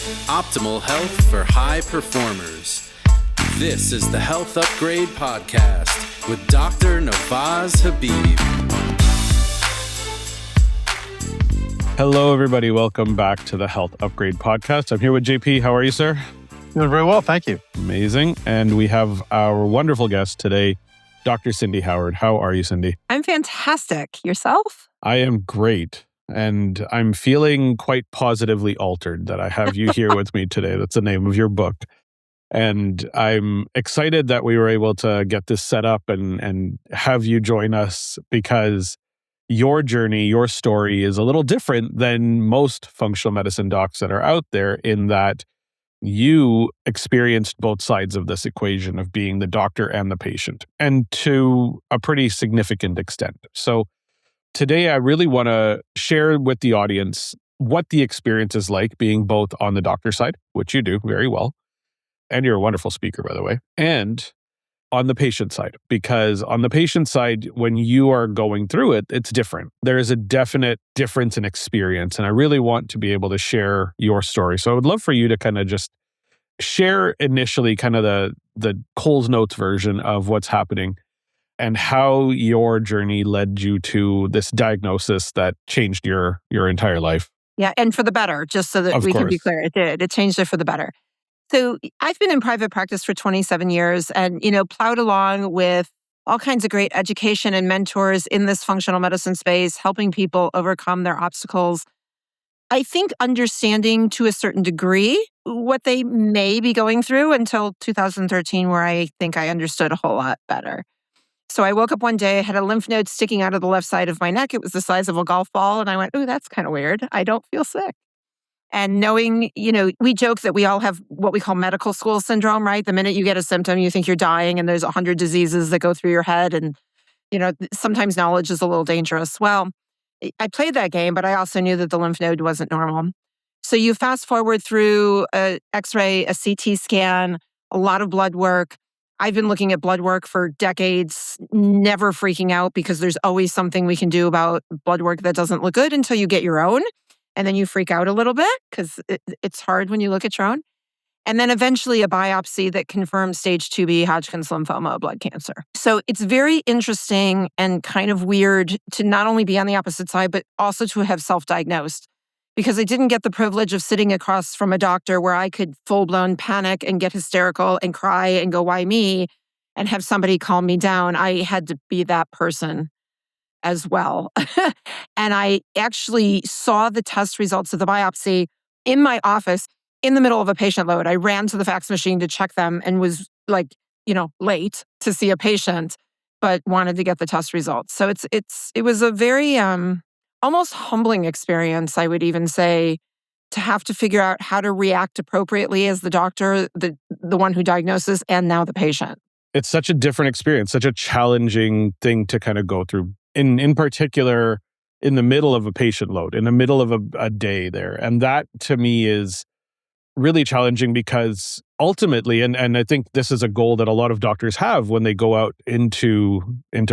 Optimal health for high performers. This is the Health Upgrade Podcast with Dr. Nawaz Habib. Hello, everybody. Welcome back to the Health Upgrade Podcast. I'm here with JP. How are you, sir? Doing very well, thank you. Amazing. And we have our wonderful guest today, Dr. Cindy Howard. How are you, Cindy? I'm fantastic. Yourself? I am great. And I'm feeling quite positively altered that I have you here with me today. That's the name of your book. And I'm excited that we were able to get this set up and have you join us because your journey, your story is a little different than most functional medicine docs that are out there in that you experienced both sides of this equation of being the doctor and the patient, and to a pretty significant extent. So today, I really want to share with the audience what the experience is like being both on the doctor side, which you do very well, and you're a wonderful speaker, by the way, and on the patient side. Because on the patient side, when you are going through it, it's different. There is a definite difference in experience, and I really want to be able to share your story. So I would love for you to kind of just share initially kind of the Coles Notes version of what's happening and how your journey led you to this diagnosis that changed your entire life. Yeah, and for the better, just so that we can be clear. It did. It changed it for the better. So I've been in private practice for 27 years and, plowed along with all kinds of great education and mentors in this functional medicine space, helping people overcome their obstacles. I think understanding to a certain degree what they may be going through until 2013, where I think I understood a whole lot better. So I woke up one day, I had a lymph node sticking out of the left side of my neck. It was the size of a golf ball. And I went, oh, that's kind of weird. I don't feel sick. And knowing, we joke that we all have what we call medical school syndrome, right? The minute you get a symptom, you think you're dying and there's 100 diseases that go through your head. And, sometimes knowledge is a little dangerous. Well, I played that game, but I also knew that the lymph node wasn't normal. So you fast forward through an X-ray, a CT scan, a lot of blood work. I've been looking at blood work for decades, never freaking out because there's always something we can do about blood work that doesn't look good until you get your own. And then you freak out a little bit because it's hard when you look at your own. And then eventually a biopsy that confirms stage 2B Hodgkin's lymphoma, blood cancer. So it's very interesting and kind of weird to not only be on the opposite side, but also to have self-diagnosed. Because I didn't get the privilege of sitting across from a doctor where I could full-blown panic and get hysterical and cry and go, why me? And have somebody calm me down. I had to be that person as well. And I actually saw the test results of the biopsy in my office in the middle of a patient load. I ran to the fax machine to check them and was late to see a patient, but wanted to get the test results. So it was a very almost humbling experience, I would even say, to have to figure out how to react appropriately as the doctor, the one who diagnoses, and now the patient. It's such a different experience, such a challenging thing to kind of go through. In particular, in the middle of a patient load, in the middle of a day there. And that to me is really challenging because ultimately, and I think this is a goal that a lot of doctors have when they go out into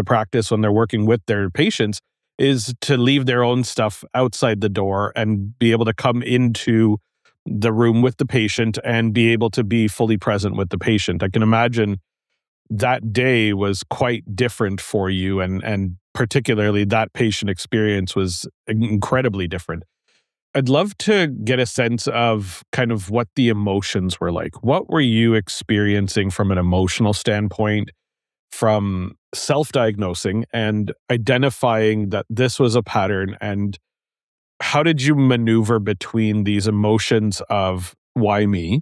practice, when they're working with their patients, is to leave their own stuff outside the door and be able to come into the room with the patient and be able to be fully present with the patient. I can imagine that day was quite different for you, and particularly that patient experience was incredibly different. I'd love to get a sense of kind of what the emotions were like. What were you experiencing from an emotional standpoint, from self-diagnosing and identifying that this was a pattern, and how did you maneuver between these emotions of why me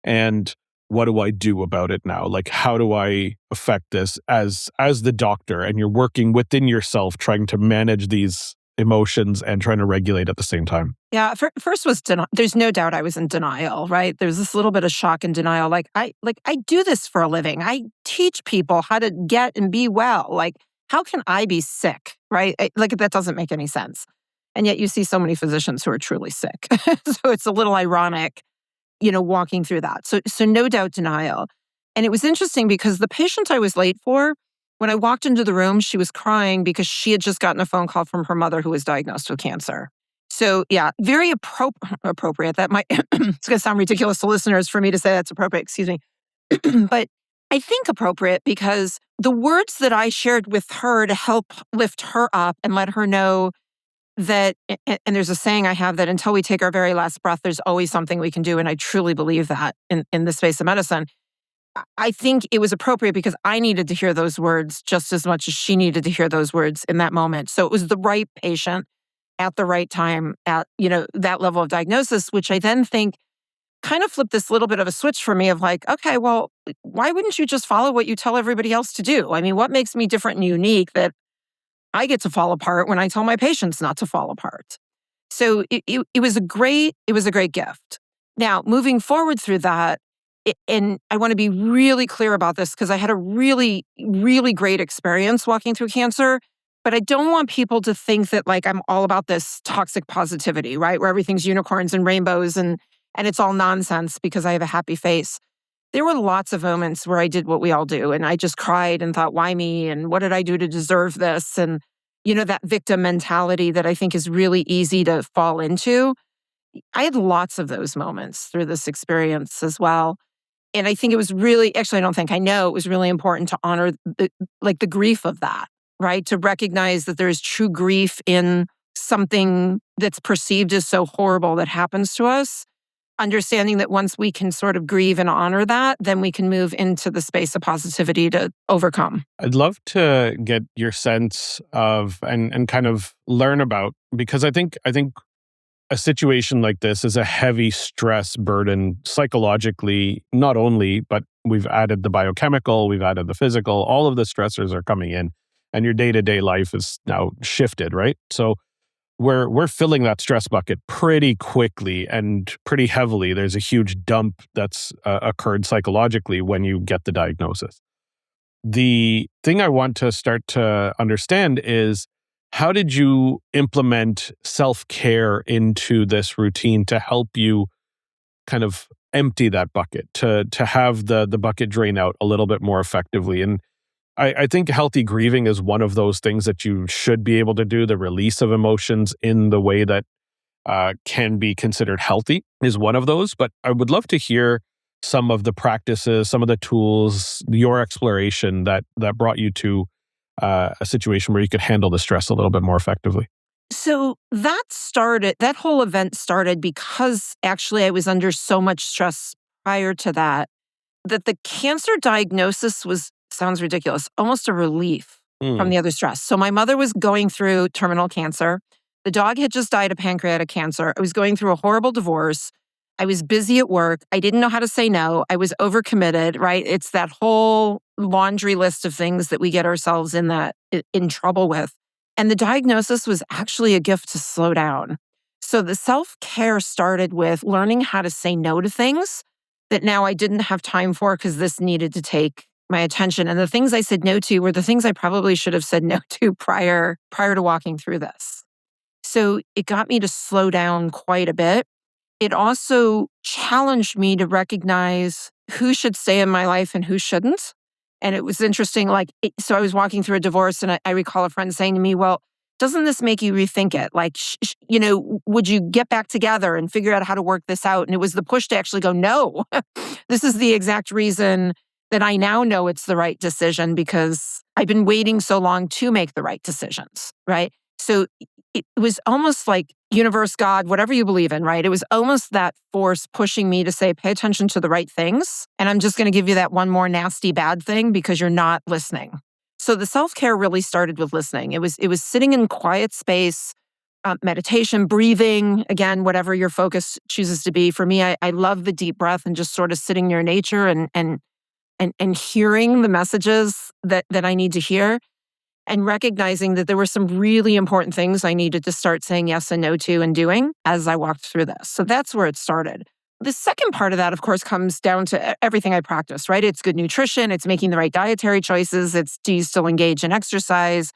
and what do I do about it now? Like, how do I affect this as the doctor? And you're working within yourself, trying to manage these emotions and trying to regulate at the same time. Yeah, first was there's no doubt I was in denial, right? There's this little bit of shock and denial. I do this for a living. I teach people how to get and be well. Like, how can I be sick, right? That doesn't make any sense. And yet you see so many physicians who are truly sick. So it's a little ironic, walking through that. So no doubt denial. And it was interesting because the patient I was late for, when I walked into the room, she was crying because she had just gotten a phone call from her mother who was diagnosed with cancer. So yeah, very appropriate. That might, it's going to sound ridiculous to listeners for me to say that's appropriate, excuse me. But I think appropriate because the words that I shared with her to help lift her up and let her know that, and there's a saying I have that until we take our very last breath, there's always something we can do. And I truly believe that in the space of medicine. I think it was appropriate because I needed to hear those words just as much as she needed to hear those words in that moment. So it was the right patient at the right time at, that level of diagnosis, which I then think kind of flipped this little bit of a switch for me of like, okay, well, why wouldn't you just follow what you tell everybody else to do? I mean, what makes me different and unique that I get to fall apart when I tell my patients not to fall apart? So it was a great gift. Now, moving forward through that, and I want to be really clear about this because I had a really, really great experience walking through cancer, but I don't want people to think that like I'm all about this toxic positivity, right? Where everything's unicorns and rainbows and it's all nonsense because I have a happy face. There were lots of moments where I did what we all do and I just cried and thought, why me? And what did I do to deserve this? And, that victim mentality that I think is really easy to fall into. I had lots of those moments through this experience as well. And I think it was really, actually, I know it was really important to honor the grief of that, right? To recognize that there is true grief in something that's perceived as so horrible that happens to us. Understanding that once we can sort of grieve and honor that, then we can move into the space of positivity to overcome. I'd love to get your sense of and kind of learn about, because I think a situation like this is a heavy stress burden psychologically, not only, but we've added the biochemical, we've added the physical, all of the stressors are coming in and your day-to-day life is now shifted, right? So we're filling that stress bucket pretty quickly and pretty heavily. There's a huge dump that's occurred psychologically when you get the diagnosis. The thing I want to start to understand is, how did you implement self-care into this routine to help you kind of empty that bucket, to have the bucket drain out a little bit more effectively? And I think healthy grieving is one of those things that you should be able to do. The release of emotions in the way that can be considered healthy is one of those. But I would love to hear some of the practices, some of the tools, your exploration that brought you to a situation where you could handle the stress a little bit more effectively. So that whole event started because actually I was under so much stress prior to that the cancer diagnosis sounds ridiculous, almost a relief from the other stress. So my mother was going through terminal cancer. The dog had just died of pancreatic cancer. I was going through a horrible divorce. I was busy at work. I didn't know how to say no. I was overcommitted, right? It's that whole laundry list of things that we get ourselves in trouble with. And the diagnosis was actually a gift to slow down. So the self-care started with learning how to say no to things that now I didn't have time for because this needed to take my attention. And the things I said no to were the things I probably should have said no to prior to walking through this. So it got me to slow down quite a bit. It also challenged me to recognize who should stay in my life and who shouldn't. And it was interesting, so I was walking through a divorce and I recall a friend saying to me, well, doesn't this make you rethink it? Like, would you get back together and figure out how to work this out? And it was the push to actually go, no, this is the exact reason that I now know it's the right decision because I've been waiting so long to make the right decisions, right? So it was almost like universe, God, whatever you believe in, right? It was almost that force pushing me to say, pay attention to the right things. And I'm just going to give you that one more nasty bad thing because you're not listening. So the self-care really started with listening. It was sitting in quiet space, meditation, breathing, again, whatever your focus chooses to be. For me, I love the deep breath and just sort of sitting near nature and hearing the messages that I need to hear. And recognizing that there were some really important things I needed to start saying yes and no to and doing as I walked through this. So that's where it started. The second part of that, of course, comes down to everything I practice, right? It's good nutrition. It's making the right dietary choices. It's, do you still engage in exercise?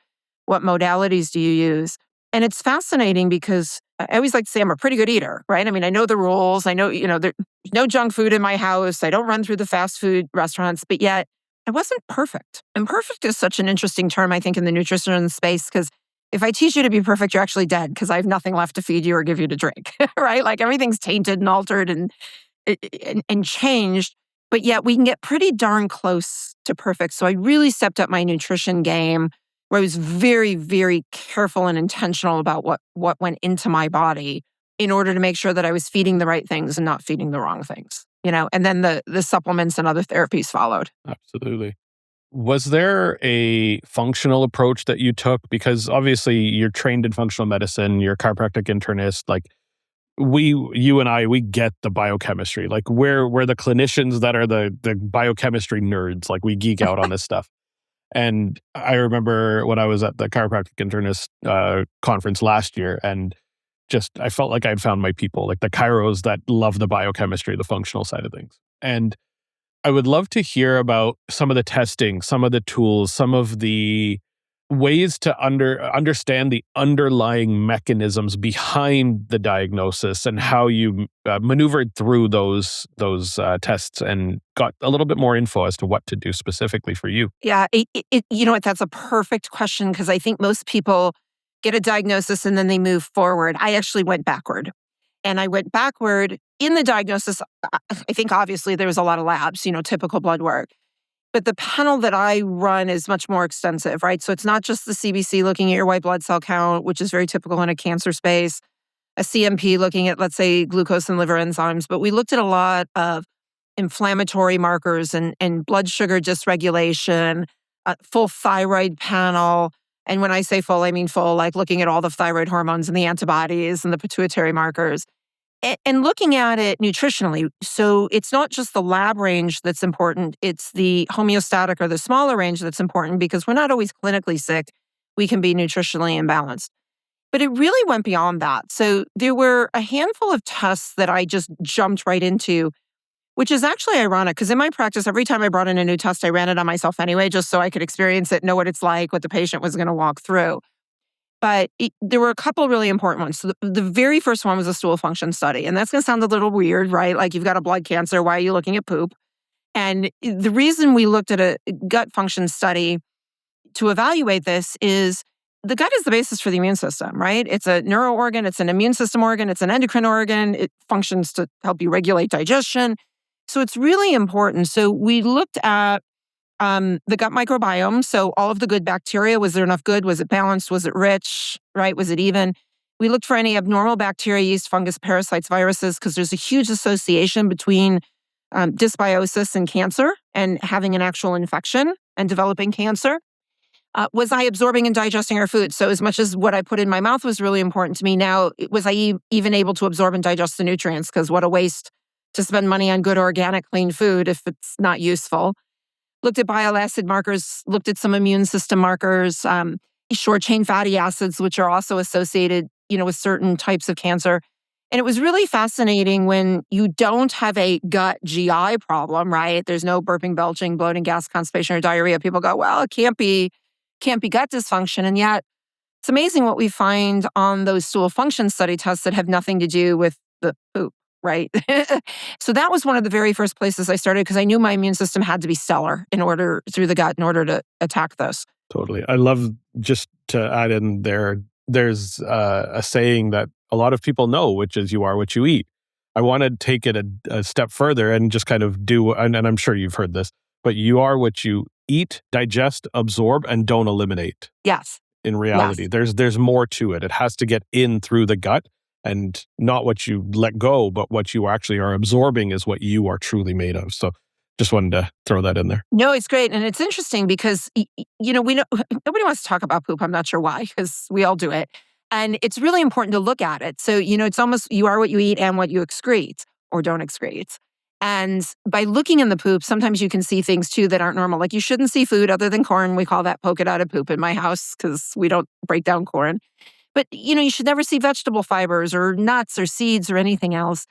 What modalities do you use? And it's fascinating because I always like to say I'm a pretty good eater, right? I mean, I know the rules. I know, there's no junk food in my house. I don't run through the fast food restaurants, but yet I wasn't perfect. And perfect is such an interesting term, I think, in the nutrition space because if I teach you to be perfect, you're actually dead because I have nothing left to feed you or give you to drink, right? Like everything's tainted and altered and changed, but yet we can get pretty darn close to perfect. So I really stepped up my nutrition game where I was very, very careful and intentional about what went into my body in order to make sure that I was feeding the right things and not feeding the wrong things, and then the supplements and other therapies followed. Absolutely. Was there a functional approach that you took? Because obviously you're trained in functional medicine, you're a chiropractic internist, like you and I, we get the biochemistry. Like we're the clinicians that are the biochemistry nerds. Like we geek out on this stuff. And I remember when I was at the chiropractic internist conference last year, and just I felt like I'd found my people, like the chiros that love the biochemistry, the functional side of things. And I would love to hear about some of the testing, some of the tools, some of the ways to understand the underlying mechanisms behind the diagnosis and how you maneuvered through those tests and got a little bit more info as to what to do specifically for you. Yeah, you know what? That's a perfect question because I think most people get a diagnosis and then they move forward. I actually went backward. And I went backward in the diagnosis. I think obviously there was a lot of labs, typical blood work. But the panel that I run is much more extensive, right? So it's not just the CBC looking at your white blood cell count, which is very typical in a cancer space, a CMP looking at, let's say, glucose and liver enzymes. But we looked at a lot of inflammatory markers and blood sugar dysregulation, a full thyroid panel. And when I say full, I mean full, like looking at all the thyroid hormones and the antibodies and the pituitary markers and looking at it nutritionally. So it's not just the lab range that's important. It's the homeostatic or the smaller range that's important because we're not always clinically sick. We can be nutritionally imbalanced. But it really went beyond that. So there were a handful of tests that I just jumped right into, which is actually ironic because in my practice, every time I brought in a new test, I ran it on myself anyway, just so I could experience it, know what it's like, what the patient was going to walk through. But there were a couple really important ones. So the very first one was a stool function study. And that's going to sound a little weird, right? Like you've got a blood cancer. Why are you looking at poop? And the reason we looked at a gut function study to evaluate this is the gut is the basis for the immune system, right? It's a neuro organ. It's an immune system organ. It's an endocrine organ. It functions to help you regulate digestion. So it's really important. So we looked at the gut microbiome. So all of the good bacteria, was there enough good? Was it balanced? Was it rich? Right? Was it even? We looked for any abnormal bacteria, yeast, fungus, parasites, viruses, because there's a huge association between dysbiosis and cancer and having an actual infection and developing cancer. Was I absorbing and digesting our food? So as much as what I put in my mouth was really important to me, now was I even able to absorb and digest the nutrients? Because what a waste to spend money on good, organic, clean food if it's not useful. Looked at bile acid markers, looked at some immune system markers, short-chain fatty acids, which are also associated, with certain types of cancer. And it was really fascinating when you don't have a gut GI problem, right? There's no burping, belching, bloating, gas, constipation, or diarrhea. People go, well, it can't be gut dysfunction. And yet it's amazing what we find on those stool function study tests that have nothing to do with the poop. Right. So that was one of the very first places I started because I knew my immune system had to be stellar through the gut in order to attack this. Totally. I love, just to add in there's a saying that a lot of people know, which is you are what you eat. I want to take it a step further and just kind of do, and I'm sure you've heard this, but you are what you eat, digest, absorb, and don't eliminate. Yes. In reality, yes. There's more to it. It has to get in through the gut. And not what you let go, but what you actually are absorbing is what you are truly made of. So just wanted to throw that in there. No, it's great. And it's interesting because, we know nobody wants to talk about poop. I'm not sure why, because we all do it. And it's really important to look at it. So, it's almost you are what you eat and what you excrete or don't excrete. And by looking in the poop, sometimes you can see things too that aren't normal. Like you shouldn't see food other than corn. We call that polka dotted poop in my house because we don't break down corn. But, you should never see vegetable fibers or nuts or seeds or anything else.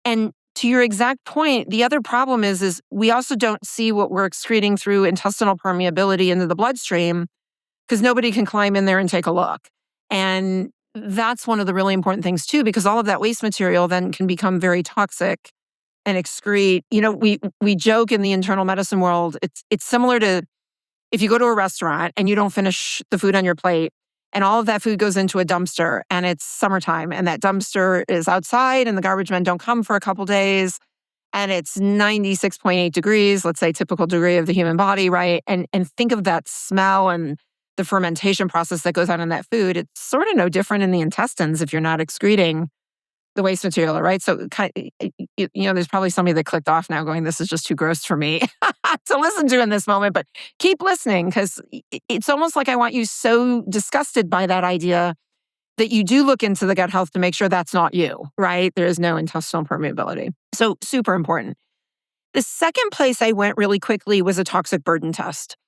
And to your exact point, the other problem is we also don't see what we're excreting through intestinal permeability into the bloodstream because nobody can climb in there and take a look. And that's one of the really important things too, because all of that waste material then can become very toxic and excrete. We joke in the internal medicine world, it's similar to if you go to a restaurant and you don't finish the food on your plate, And all of that food goes into a dumpster, and it's summertime, and that dumpster is outside, and the garbage men don't come for a couple days, and it's 96.8 degrees, let's say typical degree of the human body, right? And think of that smell and the fermentation process that goes on in that food. It's sort of no different in the intestines if you're not excreting the waste material, right? So, there's probably somebody that clicked off now going, this is just too gross for me to listen to in this moment, but keep listening, because it's almost like I want you so disgusted by that idea that you do look into the gut health to make sure that's not you, right? There is no intestinal permeability. So super important. The second place I went really quickly was a toxic burden test.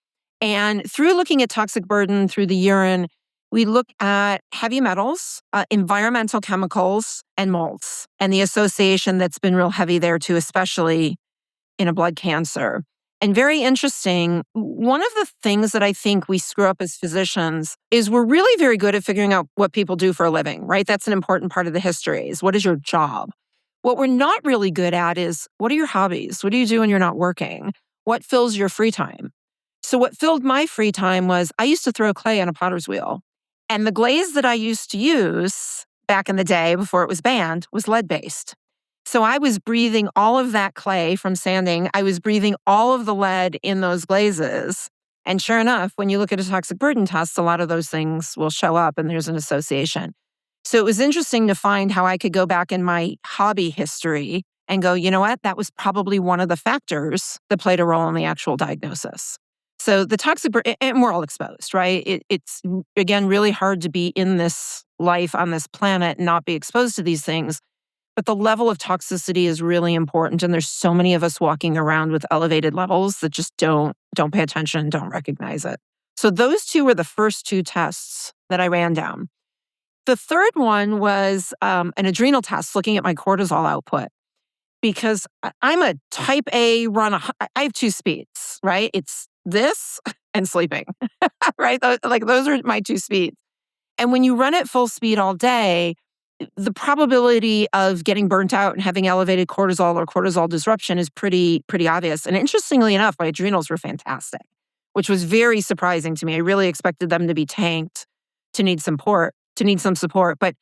And through looking at toxic burden through the urine, we look at heavy metals, environmental chemicals, and molds, and the association that's been real heavy there too, especially in a blood cancer. And very interesting, one of the things that I think we screw up as physicians is we're really very good at figuring out what people do for a living, right? That's an important part of the history is what is your job? What we're not really good at is what are your hobbies? What do you do when you're not working? What fills your free time? So what filled my free time was I used to throw clay on a potter's wheel. And the glaze that I used to use back in the day before it was banned was lead-based. So I was breathing all of that clay from sanding. I was breathing all of the lead in those glazes. And sure enough, when you look at a toxic burden test, a lot of those things will show up and there's an association. So it was interesting to find how I could go back in my hobby history and go, you know what? That was probably one of the factors that played a role in the actual diagnosis. So the toxic burden, and we're all exposed, right? It's, again, really hard to be in this life on this planet and not be exposed to these things. But the level of toxicity is really important. And there's so many of us walking around with elevated levels that just don't pay attention, don't recognize it. So those two were the first two tests that I ran down. The third one was an adrenal test looking at my cortisol output. Because I'm a type A runner. I have two speeds, right? It's this and sleeping, right? Those are my two speeds. And when you run at full speed all day, the probability of getting burnt out and having elevated cortisol or cortisol disruption is pretty obvious. And interestingly enough, my adrenals were fantastic, which was very surprising to me. I really expected them to be tanked, to need some support. But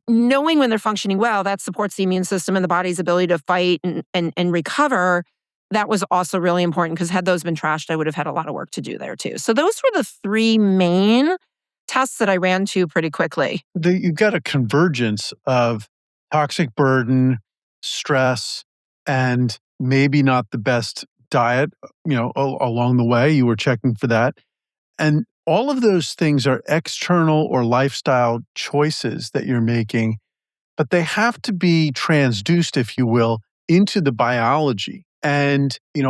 knowing when they're functioning well, that supports the immune system and the body's ability to fight and recover. That was also really important because had those been trashed, I would have had a lot of work to do there too. So those were the three main tests that I ran to pretty quickly. You've got a convergence of toxic burden, stress, and maybe not the best diet, along the way. You were checking for that. And all of those things are external or lifestyle choices that you're making, but they have to be transduced, if you will, into the biology. And we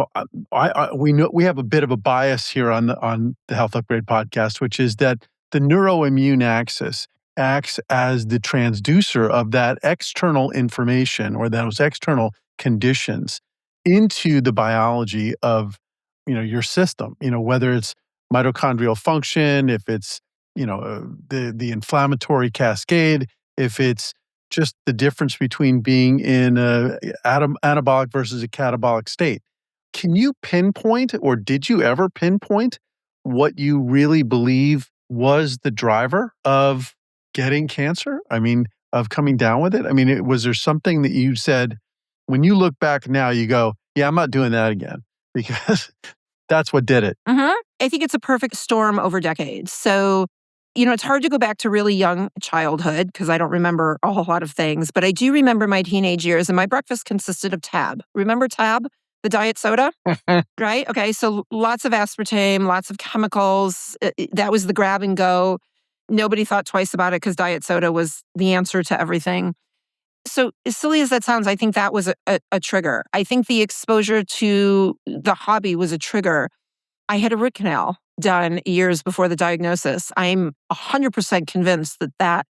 know we have a bit of a bias here on the Health Upgrade podcast, which is that the neuroimmune axis acts as the transducer of that external information or those external conditions into the biology of your system. Whether it's mitochondrial function, if it's the inflammatory cascade, if it's just the difference between being in a anabolic versus a catabolic state. Can you pinpoint, or did you ever pinpoint, what you really believe was the driver of getting cancer? I mean, of coming down with it? I mean, was there something that you said, when you look back now, you go, yeah, I'm not doing that again, because that's what did it? Mm-hmm. I think it's a perfect storm over decades. So, it's hard to go back to really young childhood because I don't remember a whole lot of things, but I do remember my teenage years, and my breakfast consisted of Tab. Remember Tab, the diet soda? Right? Okay, so lots of aspartame, lots of chemicals. That was the grab and go. Nobody thought twice about it because diet soda was the answer to everything. So as silly as that sounds, I think that was a trigger. I think the exposure to the hobby was a trigger. I had a root canal done years before the diagnosis. I'm 100% convinced that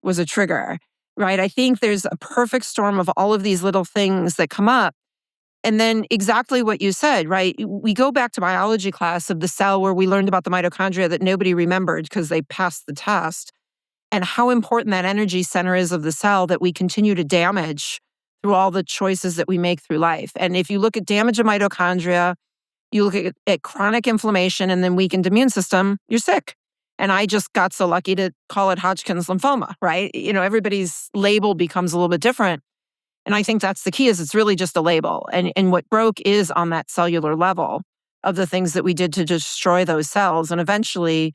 was a trigger, right? I think there's a perfect storm of all of these little things that come up. And then exactly what you said, right? We go back to biology class of the cell where we learned about the mitochondria that nobody remembered because they passed the test, and how important that energy center is of the cell that we continue to damage through all the choices that we make through life. And if you look at damage of mitochondria, you look at chronic inflammation and then weakened immune system, you're sick. And I just got so lucky to call it Hodgkin's lymphoma, right? Everybody's label becomes a little bit different. And I think that's the key, is it's really just a label. And what broke is on that cellular level of the things that we did to destroy those cells. And eventually,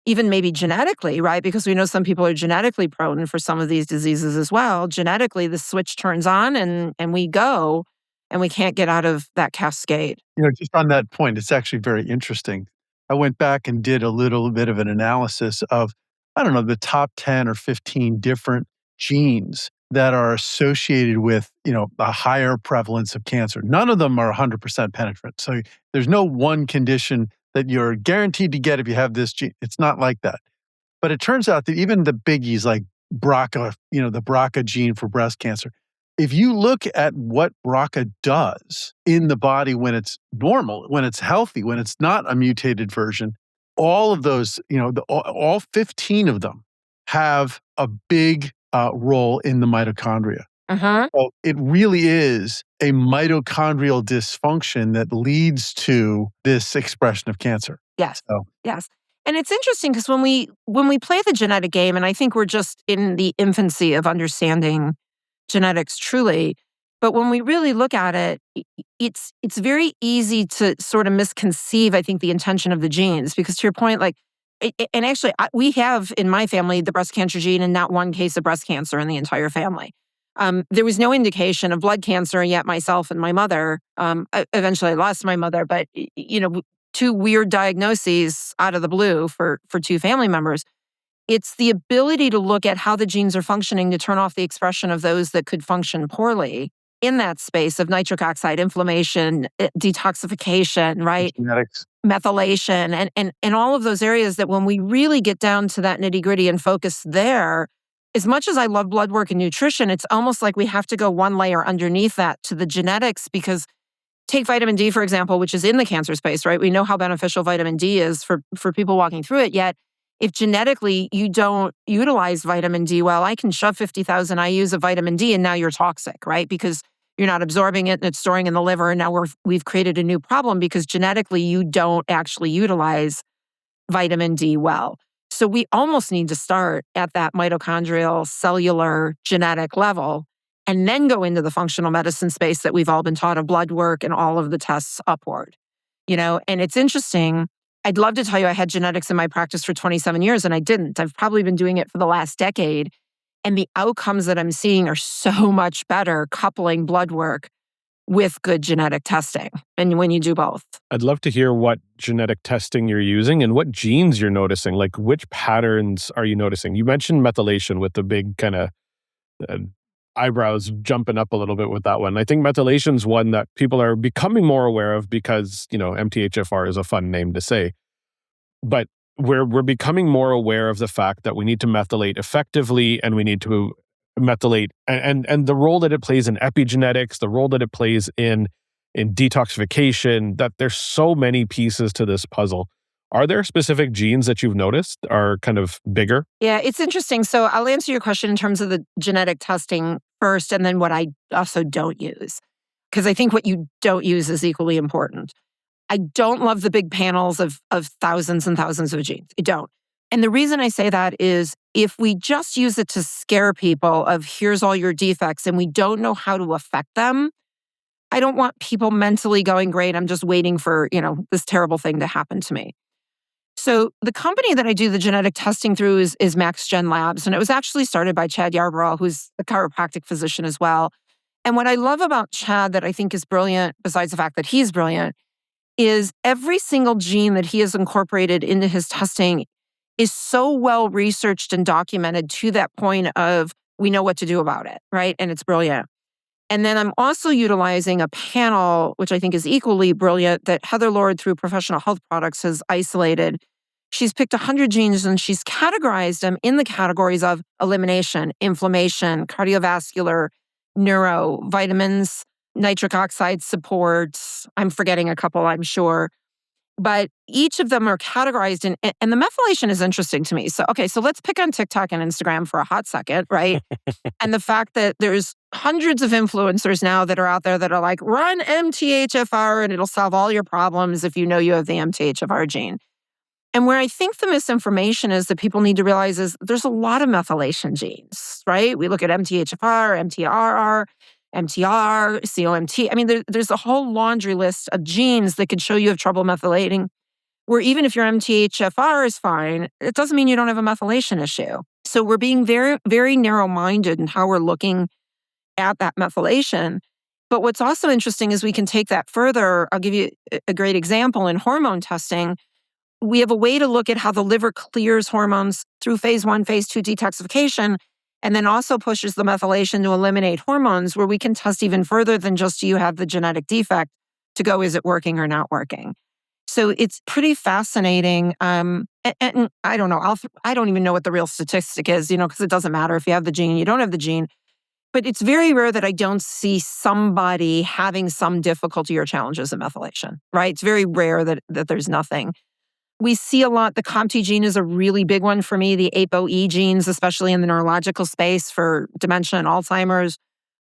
even maybe genetically, right? Because we know some people are genetically prone for some of these diseases as well. Genetically, the switch turns on and we go, and we can't get out of that cascade. Just on that point, it's actually very interesting. I went back and did a little bit of an analysis of, I don't know, the top 10 or 15 different genes that are associated with, a higher prevalence of cancer. None of them are 100% penetrant. So there's no one condition that you're guaranteed to get if you have this gene. It's not like that. But it turns out that even the biggies like BRCA, the BRCA gene for breast cancer, if you look at what BRCA does in the body when it's normal, when it's healthy, when it's not a mutated version, all of those, all 15 of them have a big role in the mitochondria. So it really is a mitochondrial dysfunction that leads to this expression of cancer. Yes. Yes. And it's interesting because when we play the genetic game, and I think we're just in the infancy of understanding genetics truly, but when we really look at it, it's very easy to sort of misconceive, I think, the intention of the genes. Because to your point, and actually, we have in my family the breast cancer gene and not one case of breast cancer in the entire family. There was no indication of blood cancer, and yet myself and my mother, eventually I lost my mother, but, two weird diagnoses out of the blue for two family members. It's the ability to look at how the genes are functioning to turn off the expression of those that could function poorly in that space of nitric oxide, inflammation, detoxification, right? Genetics. Methylation, and all of those areas that when we really get down to that nitty-gritty and focus there, as much as I love blood work and nutrition, it's almost like we have to go one layer underneath that to the genetics, because take vitamin D, for example, which is in the cancer space, right? We know how beneficial vitamin D is for people walking through it, yet if genetically you don't utilize vitamin D well, I can shove 50,000 IUs of vitamin D and now you're toxic, right? Because you're not absorbing it and it's storing in the liver. And now we've created a new problem because genetically you don't actually utilize vitamin D well. So we almost need to start at that mitochondrial, cellular, genetic level and then go into the functional medicine space that we've all been taught of blood work and all of the tests upward. And it's interesting. I'd love to tell you I had genetics in my practice for 27 years and I didn't. I've probably been doing it for the last decade. And the outcomes that I'm seeing are so much better coupling blood work with good genetic testing. And when you do both. I'd love to hear what genetic testing you're using and what genes you're noticing. Like, which patterns are you noticing? You mentioned methylation with the big kind of eyebrows jumping up a little bit with that one. I think methylation's one that people are becoming more aware of because, MTHFR is a fun name to say. But we're becoming more aware of the fact that we need to methylate effectively and we need to methylate and the role that it plays in epigenetics, the role that it plays in detoxification, that there's so many pieces to this puzzle. Are there specific genes that you've noticed are kind of bigger? Yeah, it's interesting. So I'll answer your question in terms of the genetic testing first, and then what I also don't use. Because I think what you don't use is equally important. I don't love the big panels of thousands and thousands of genes. I don't. And the reason I say that is if we just use it to scare people of here's all your defects and we don't know how to affect them, I don't want people mentally going, great, I'm just waiting for, this terrible thing to happen to me. So the company that I do the genetic testing through is MaxGen Labs. And it was actually started by Chad Yarborough, who's a chiropractic physician as well. And what I love about Chad that I think is brilliant, besides the fact that he's brilliant, is every single gene that he has incorporated into his testing is so well researched and documented to that point of we know what to do about it, right? And it's brilliant. And then I'm also utilizing a panel, which I think is equally brilliant, that Heather Lord through Professional Health Products has isolated. She's picked 100 genes and she's categorized them in the categories of elimination, inflammation, cardiovascular, neuro, vitamins, nitric oxide support. I'm forgetting a couple, I'm sure. But each of them are categorized in, and the methylation is interesting to me. So let's pick on TikTok and Instagram for a hot second, right? And the fact that there's hundreds of influencers now that are out there that are like, run MTHFR and it'll solve all your problems if you know you have the MTHFR gene. And where I think the misinformation is that people need to realize is there's a lot of methylation genes, right? We look at MTHFR, MTRR, MTR, COMT. I mean, there's a whole laundry list of genes that could show you have trouble methylating, where even if your MTHFR is fine, it doesn't mean you don't have a methylation issue. So we're being very, very narrow-minded in how we're looking at that methylation. But what's also interesting is we can take that further. I'll give you a great example in hormone testing. We have a way to look at how the liver clears hormones through phase 1, phase 2 detoxification, and then also pushes the methylation to eliminate hormones, where we can test even further than just do you have the genetic defect to go, is it working or not working? So it's pretty fascinating. And I don't know, I don't even know what the real statistic is, because it doesn't matter if you have the gene, you don't have the gene. But it's very rare that I don't see somebody having some difficulty or challenges in methylation, right? It's very rare that there's nothing. We see a lot, the COMT gene is a really big one for me, the ApoE genes, especially in the neurological space for dementia and Alzheimer's,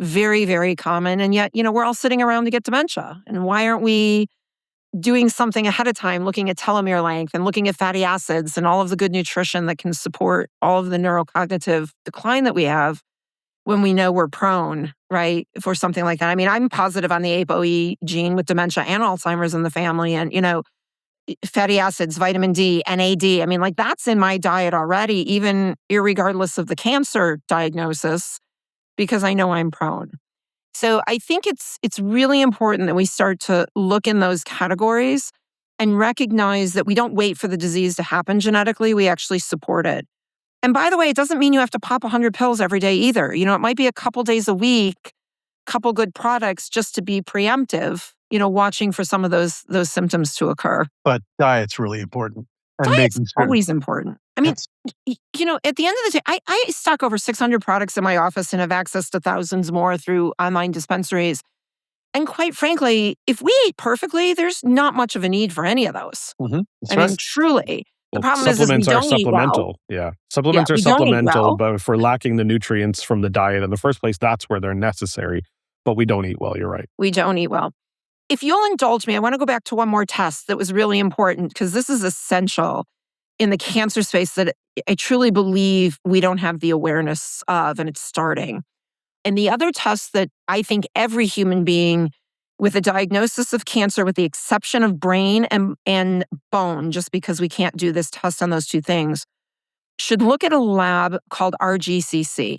very, very common. And yet, we're all sitting around to get dementia. And why aren't we doing something ahead of time, looking at telomere length and looking at fatty acids and all of the good nutrition that can support all of the neurocognitive decline that we have when we know we're prone, right, for something like that? I mean, I'm positive on the ApoE gene with dementia and Alzheimer's in the family. And, fatty acids, vitamin D, NAD. I mean, that's in my diet already, even irregardless of the cancer diagnosis, because I know I'm prone. So I think it's really important that we start to look in those categories and recognize that we don't wait for the disease to happen genetically. We actually support it. And by the way, it doesn't mean you have to pop 100 pills every day either. It might be a couple days a week, couple good products just to be preemptive, watching for some of those symptoms to occur. But diet's really important. And diet's always important. I mean, at the end of the day, I stock over 600 products in my office and have access to thousands more through online dispensaries. And quite frankly, if we ate perfectly, there's not much of a need for any of those. Mm-hmm. I mean, truly. The problem supplements is we are don't supplemental. Eat well. Yeah. Supplements are supplemental, but if we're lacking the nutrients from the diet in the first place, that's where they're necessary. But we don't eat well, you're right. We don't eat well. If you'll indulge me, I want to go back to one more test that was really important, because this is essential in the cancer space that I truly believe we don't have the awareness of, and it's starting. And the other test that I think every human being with a diagnosis of cancer, with the exception of brain and bone, just because we can't do this test on those two things, should look at a lab called RGCC.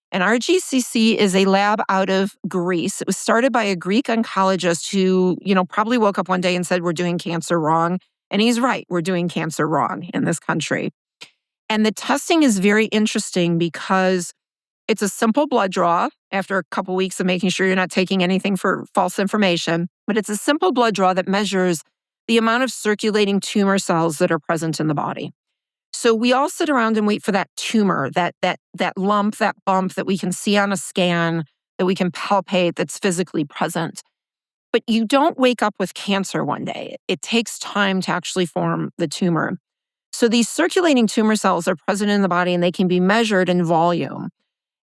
And RGCC is a lab out of Greece. It was started by a Greek oncologist who, probably woke up one day and said, we're doing cancer wrong. And he's right, we're doing cancer wrong in this country. And the testing is very interesting because it's a simple blood draw after a couple weeks of making sure you're not taking anything for false information. But it's a simple blood draw that measures the amount of circulating tumor cells that are present in the body. So we all sit around and wait for that tumor, that lump, that bump that we can see on a scan, that we can palpate, that's physically present. But you don't wake up with cancer one day. It takes time to actually form the tumor. So these circulating tumor cells are present in the body and they can be measured in volume.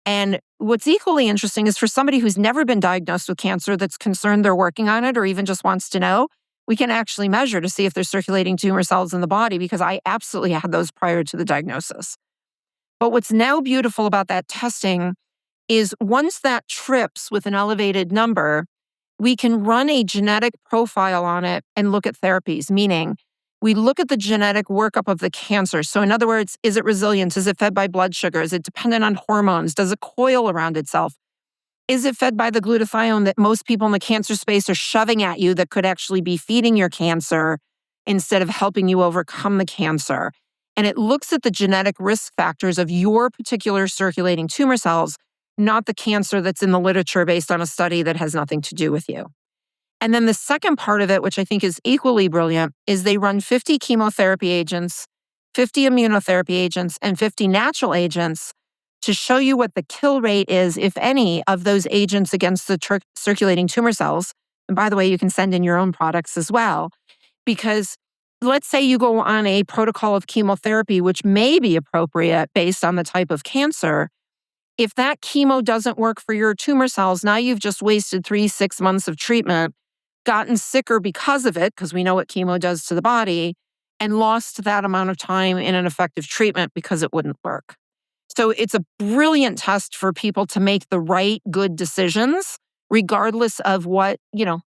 And what's equally interesting is for somebody who's never been diagnosed with cancer, that's concerned they're working on it or even just wants to know, we can actually measure to see if there's circulating tumor cells in the body, because I absolutely had those prior to the diagnosis. But what's now beautiful about that testing is once that trips with an elevated number, we can run a genetic profile on it and look at therapies, meaning we look at the genetic workup of the cancer. So in other words, is it resilient? Is it fed by blood sugar? Is it dependent on hormones? Does it coil around itself? Is it fed by the glutathione that most people in the cancer space are shoving at you that could actually be feeding your cancer instead of helping you overcome the cancer? And it looks at the genetic risk factors of your particular circulating tumor cells, not the cancer that's in the literature based on a study that has nothing to do with you. And then the second part of it, which I think is equally brilliant, is they run 50 chemotherapy agents, 50 immunotherapy agents, and 50 natural agents to show you what the kill rate is, if any, of those agents against the circulating tumor cells. And by the way, you can send in your own products as well, because let's say you go on a protocol of chemotherapy, which may be appropriate based on the type of cancer. If that chemo doesn't work for your tumor cells, now you've just wasted 3-6 months of treatment, gotten sicker because of it, because we know what chemo does to the body, and lost that amount of time in an effective treatment because it wouldn't work. So it's a brilliant test for people to make the right, good decisions, regardless of what,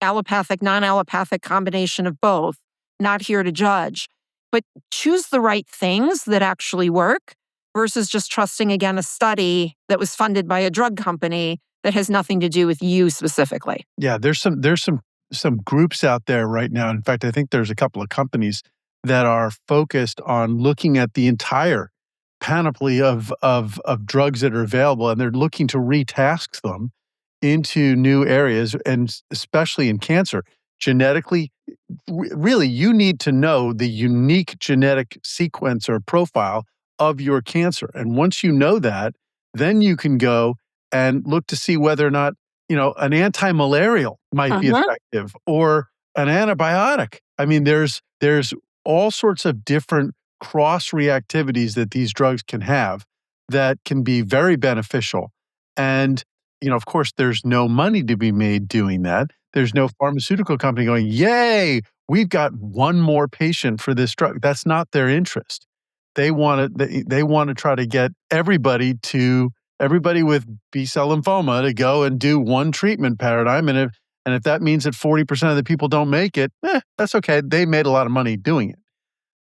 allopathic, non-allopathic combination of both. Not here to judge, but choose the right things that actually work versus just trusting, again, a study that was funded by a drug company that has nothing to do with you specifically. Yeah, there's some groups out there right now. In fact, I think there's a couple of companies that are focused on looking at the entire panoply of drugs that are available, and they're looking to retask them into new areas, and especially in cancer. Genetically, really, you need to know the unique genetic sequence or profile of your cancer. And once you know that, then you can go and look to see whether or not, an anti-malarial might be effective or an antibiotic. I mean, there's all sorts of different cross reactivities that these drugs can have that can be very beneficial. And, of course, there's no money to be made doing that. There's no pharmaceutical company going, yay, we've got one more patient for this drug. That's not their interest. They want to try to get everybody with B-cell lymphoma to go and do one treatment paradigm. And if that means that 40% of the people don't make it, that's okay. They made a lot of money doing it.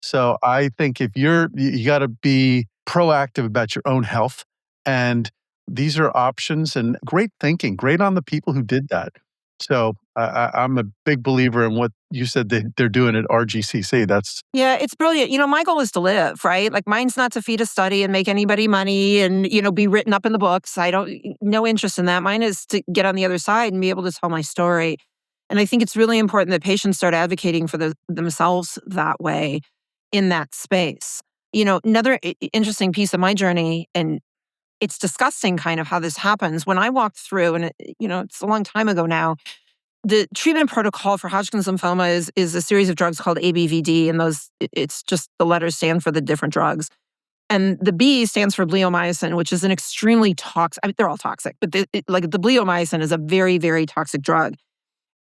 So I think if you got to be proactive about your own health, and these are options, and great thinking, great on the people who did that. So I'm a big believer in what you said they're doing at RGCC. Yeah, it's brilliant. My goal is to live, right? Like mine's not to feed a study and make anybody money and, be written up in the books. No interest in that. Mine is to get on the other side and be able to tell my story. And I think it's really important that patients start advocating for themselves that way in that space. Another interesting piece of my journey, and it's disgusting kind of how this happens. When I walked through, and it's a long time ago now, the treatment protocol for Hodgkin's lymphoma is a series of drugs called ABVD, and it's just the letters stand for the different drugs. And the B stands for bleomycin, which is an extremely toxic, they're all toxic, but the bleomycin is a very, very toxic drug.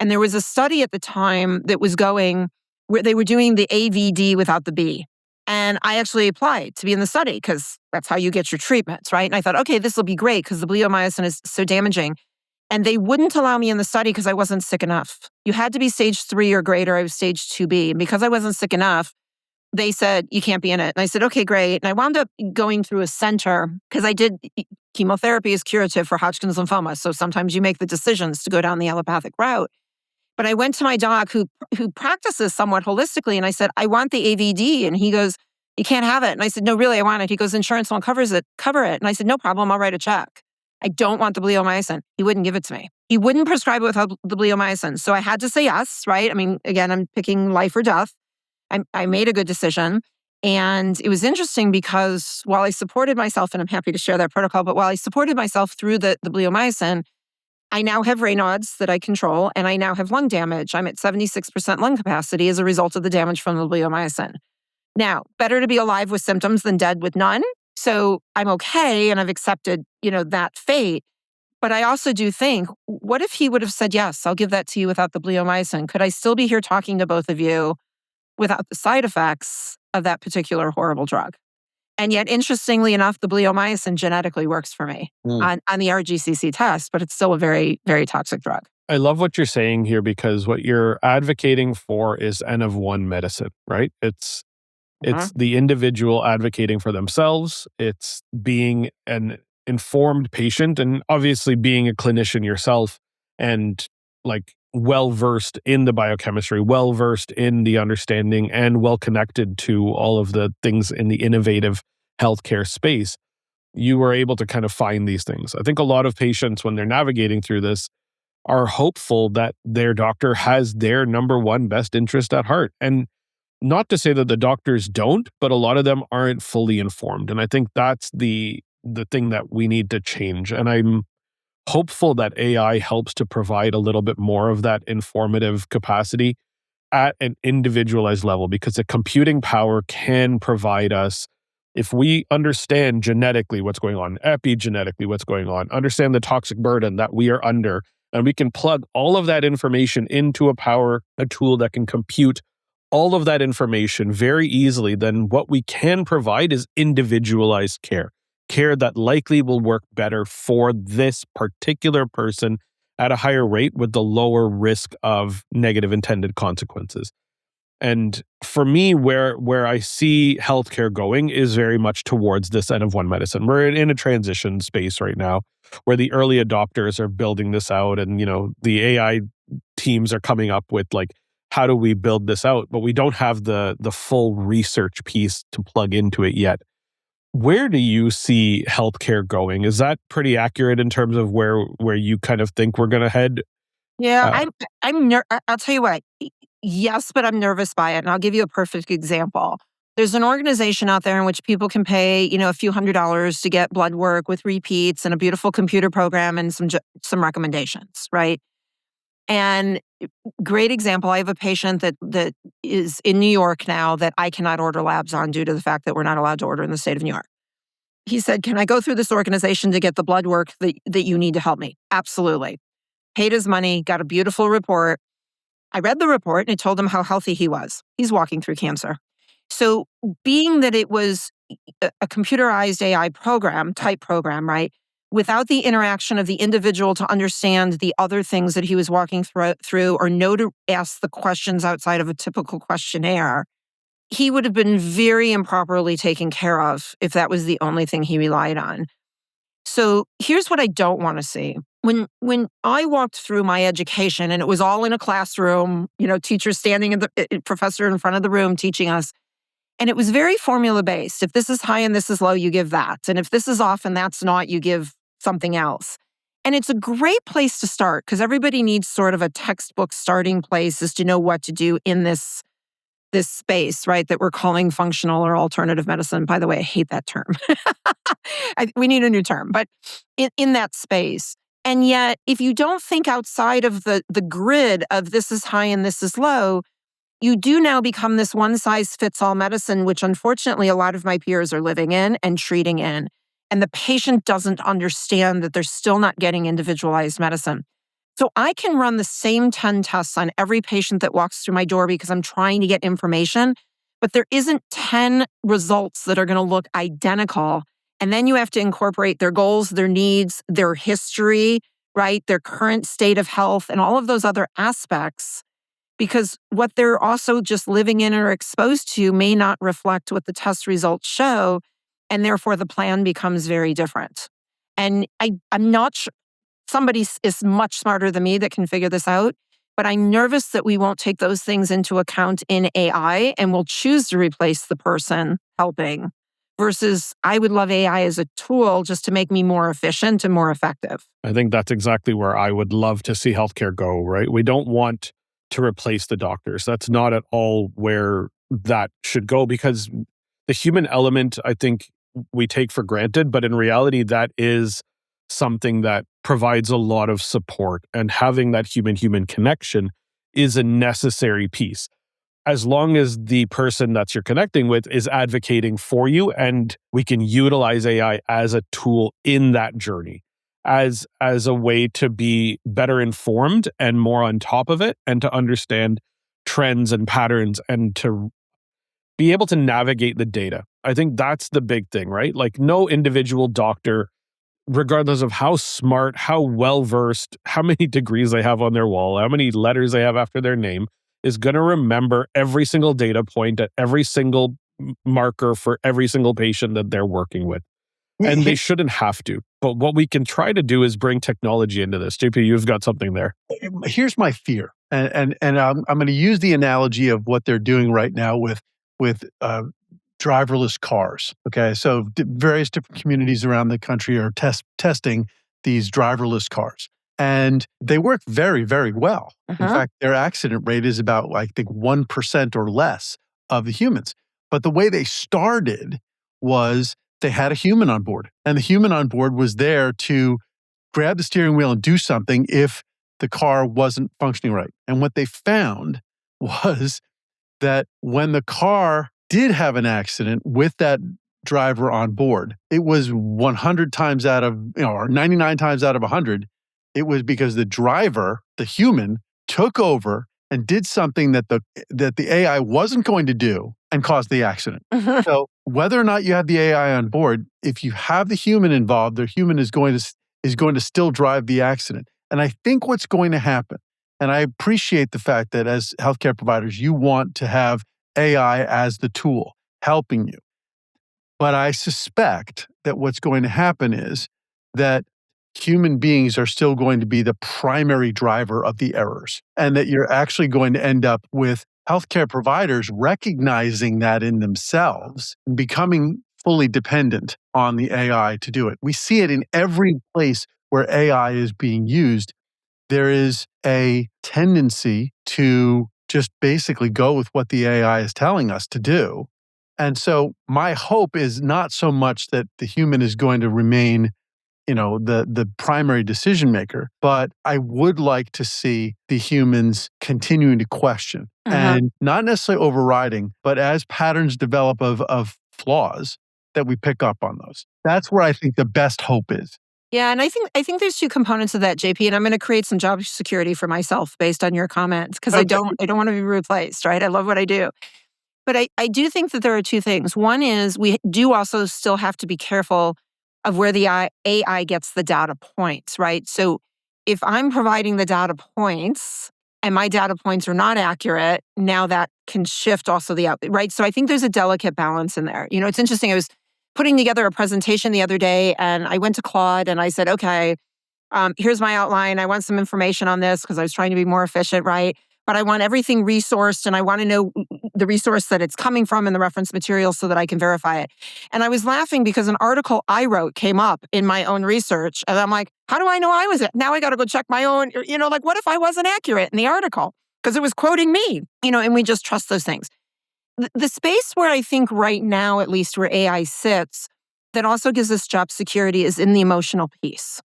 And there was a study at the time that was going where they were doing the AVD without the B. And I actually applied to be in the study because that's how you get your treatments, right? And I thought, okay, this will be great because the bleomycin is so damaging. And they wouldn't allow me in the study because I wasn't sick enough. You had to be stage 3 or greater. I was stage 2B. And because I wasn't sick enough, they said, you can't be in it. And I said, okay, great. And I wound up going through a center because chemotherapy is curative for Hodgkin's lymphoma. So sometimes you make the decisions to go down the allopathic route. But I went to my doc who practices somewhat holistically. And I said, I want the AVD. And he goes, you can't have it. And I said, no, really, I want it. He goes, insurance won't cover it. And I said, no problem. I'll write a check. I don't want the bleomycin. He wouldn't give it to me. He wouldn't prescribe it without the bleomycin. So I had to say yes, right? I mean, again, I'm picking life or death. I made a good decision. And it was interesting because while I supported myself, and I'm happy to share that protocol, but while I supported myself through the bleomycin, I now have Raynaud's that I control, and I now have lung damage. I'm at 76% lung capacity as a result of the damage from the bleomycin. Now, better to be alive with symptoms than dead with none. So I'm okay, and I've accepted, that fate. But I also do think, what if he would have said, yes, I'll give that to you without the bleomycin? Could I still be here talking to both of you without the side effects of that particular horrible drug? And yet, interestingly enough, the bleomycin genetically works for me on the RGCC test, but it's still a very, very toxic drug. I love what you're saying here because what you're advocating for is N of one medicine, right? It's the individual advocating for themselves. It's being an informed patient and obviously being a clinician yourself and well-versed in the biochemistry, well-versed in the understanding and well-connected to all of the things in the innovative healthcare space. You were able to kind of find these things. I think a lot of patients, when they're navigating through this, are hopeful that their doctor has their number one best interest at heart. And not to say that the doctors don't, but a lot of them aren't fully informed. And I think that's the thing that we need to change. And I'm hopeful that AI helps to provide a little bit more of that informative capacity at an individualized level, because the computing power can provide us, if we understand genetically what's going on, epigenetically what's going on, understand the toxic burden that we are under, and we can plug all of that information into a tool that can compute all of that information very easily, then what we can provide is individualized care that likely will work better for this particular person at a higher rate with the lower risk of negative intended consequences. And for me, where I see healthcare going is very much towards this N of one medicine. We're in a transition space right now where the early adopters are building this out, and the AI teams are coming up with like, how do we build this out? But we don't have the full research piece to plug into it yet. Where do you see healthcare going? Is that pretty accurate in terms of where you kind of think we're going to head? Yeah, I'll tell you what. Yes, but I'm nervous by it, and I'll give you a perfect example. There's an organization out there in which people can pay, a few $100s to get blood work with repeats and a beautiful computer program and some recommendations, right? And great example, I have a patient that is in New York now that I cannot order labs on due to the fact that we're not allowed to order in the state of New York. He said, "Can I go through this organization to get the blood work that you need to help me?" Absolutely. Paid his money, got a beautiful report. I read the report and it told him how healthy he was. He's walking through cancer. So being that it was a computerized AI type program, right? Without the interaction of the individual to understand the other things that he was walking through or know to ask the questions outside of a typical questionnaire, he would have been very improperly taken care of if that was the only thing he relied on. So here's what I don't want to see. When I walked through my education and it was all in a classroom, teachers standing in the professor in front of the room teaching us, and it was very formula based. If this is high and this is low, you give that. And if this is off and that's not, you give something else. And it's a great place to start because everybody needs sort of a textbook starting place is to know what to do in this space, right, that we're calling functional or alternative medicine. By the way, I hate that term. We need a new term, but in that space. And yet, if you don't think outside of the grid of this is high and this is low, you do now become this one-size-fits-all medicine, which unfortunately a lot of my peers are living in and treating in. And the patient doesn't understand that they're still not getting individualized medicine. So I can run the same 10 tests on every patient that walks through my door because I'm trying to get information, but there isn't 10 results that are going to look identical. And then you have to incorporate their goals, their needs, their history, right? Their current state of health and all of those other aspects, because what they're also just living in or exposed to may not reflect what the test results show. And therefore the plan becomes very different. And I'm not sure. Somebody is much smarter than me that can figure this out, but I'm nervous that we won't take those things into account in AI and we'll choose to replace the person helping versus I would love AI as a tool just to make me more efficient and more effective. I think that's exactly where I would love to see healthcare go, right? We don't want to replace the doctors. That's not at all where that should go because the human element, I think we take for granted, but in reality, that is something that provides a lot of support, and having that human-human connection is a necessary piece. As long as the person that you're connecting with is advocating for you, and we can utilize AI as a tool in that journey, as a way to be better informed and more on top of it, and to understand trends and patterns, and to be able to navigate the data. I think that's the big thing, right? Like no individual doctor, regardless of how smart, how well-versed, how many degrees they have on their wall, how many letters they have after their name, is going to remember every single data point at every single marker for every single patient that they're working with. And they shouldn't have to. But what we can try to do is bring technology into this. JP, you've got something there. Here's my fear. And I'm going to use the analogy of what they're doing right now with driverless cars. Okay, so various different communities around the country are testing these driverless cars, and they work very, very well. In fact, their accident rate is about, I think, 1% or less of the humans. But the way they started was they had a human on board, and the human on board was there to grab the steering wheel and do something if the car wasn't functioning right. And what they found was that when the car did have an accident with that driver on board, it was 100 times out of, or 99 times out of 100, it was because the driver, the human, took over and did something that the AI wasn't going to do and caused the accident. So whether or not you have the AI on board, if you have the human involved, the human is going to still drive the accident. And I think what's going to happen, and I appreciate the fact that as healthcare providers, you want to have AI as the tool helping you. But I suspect that what's going to happen is that human beings are still going to be the primary driver of the errors, and that you're actually going to end up with healthcare providers recognizing that in themselves, becoming fully dependent on the AI to do it. We see it in every place where AI is being used. There is a tendency to just basically go with what the AI is telling us to do. And so my hope is not so much that the human is going to remain, the primary decision maker, but I would like to see the humans continuing to question and not necessarily overriding, but as patterns develop of flaws, that we pick up on those. That's where I think the best hope is. Yeah, and I think there's two components of that, JP, and I'm going to create some job security for myself based on your comments because I don't want to be replaced, right? I love what I do. But I do think that there are two things. One is we do also still have to be careful of where the AI gets the data points, right? So if I'm providing the data points and my data points are not accurate, now that can shift also right? So I think there's a delicate balance in there. It's interesting. I was putting together a presentation the other day and I went to Claude and I said, okay, here's my outline. I want some information on this because I was trying to be more efficient, right? But I want everything resourced and I want to know the resource that it's coming from and the reference material so that I can verify it. And I was laughing because an article I wrote came up in my own research. And I'm like, how do I know I was it? Now I got to go check my own, what if I wasn't accurate in the article? Because it was quoting me, and we just trust those things. The space where I think right now, at least where AI sits, that also gives us job security is in the emotional piece.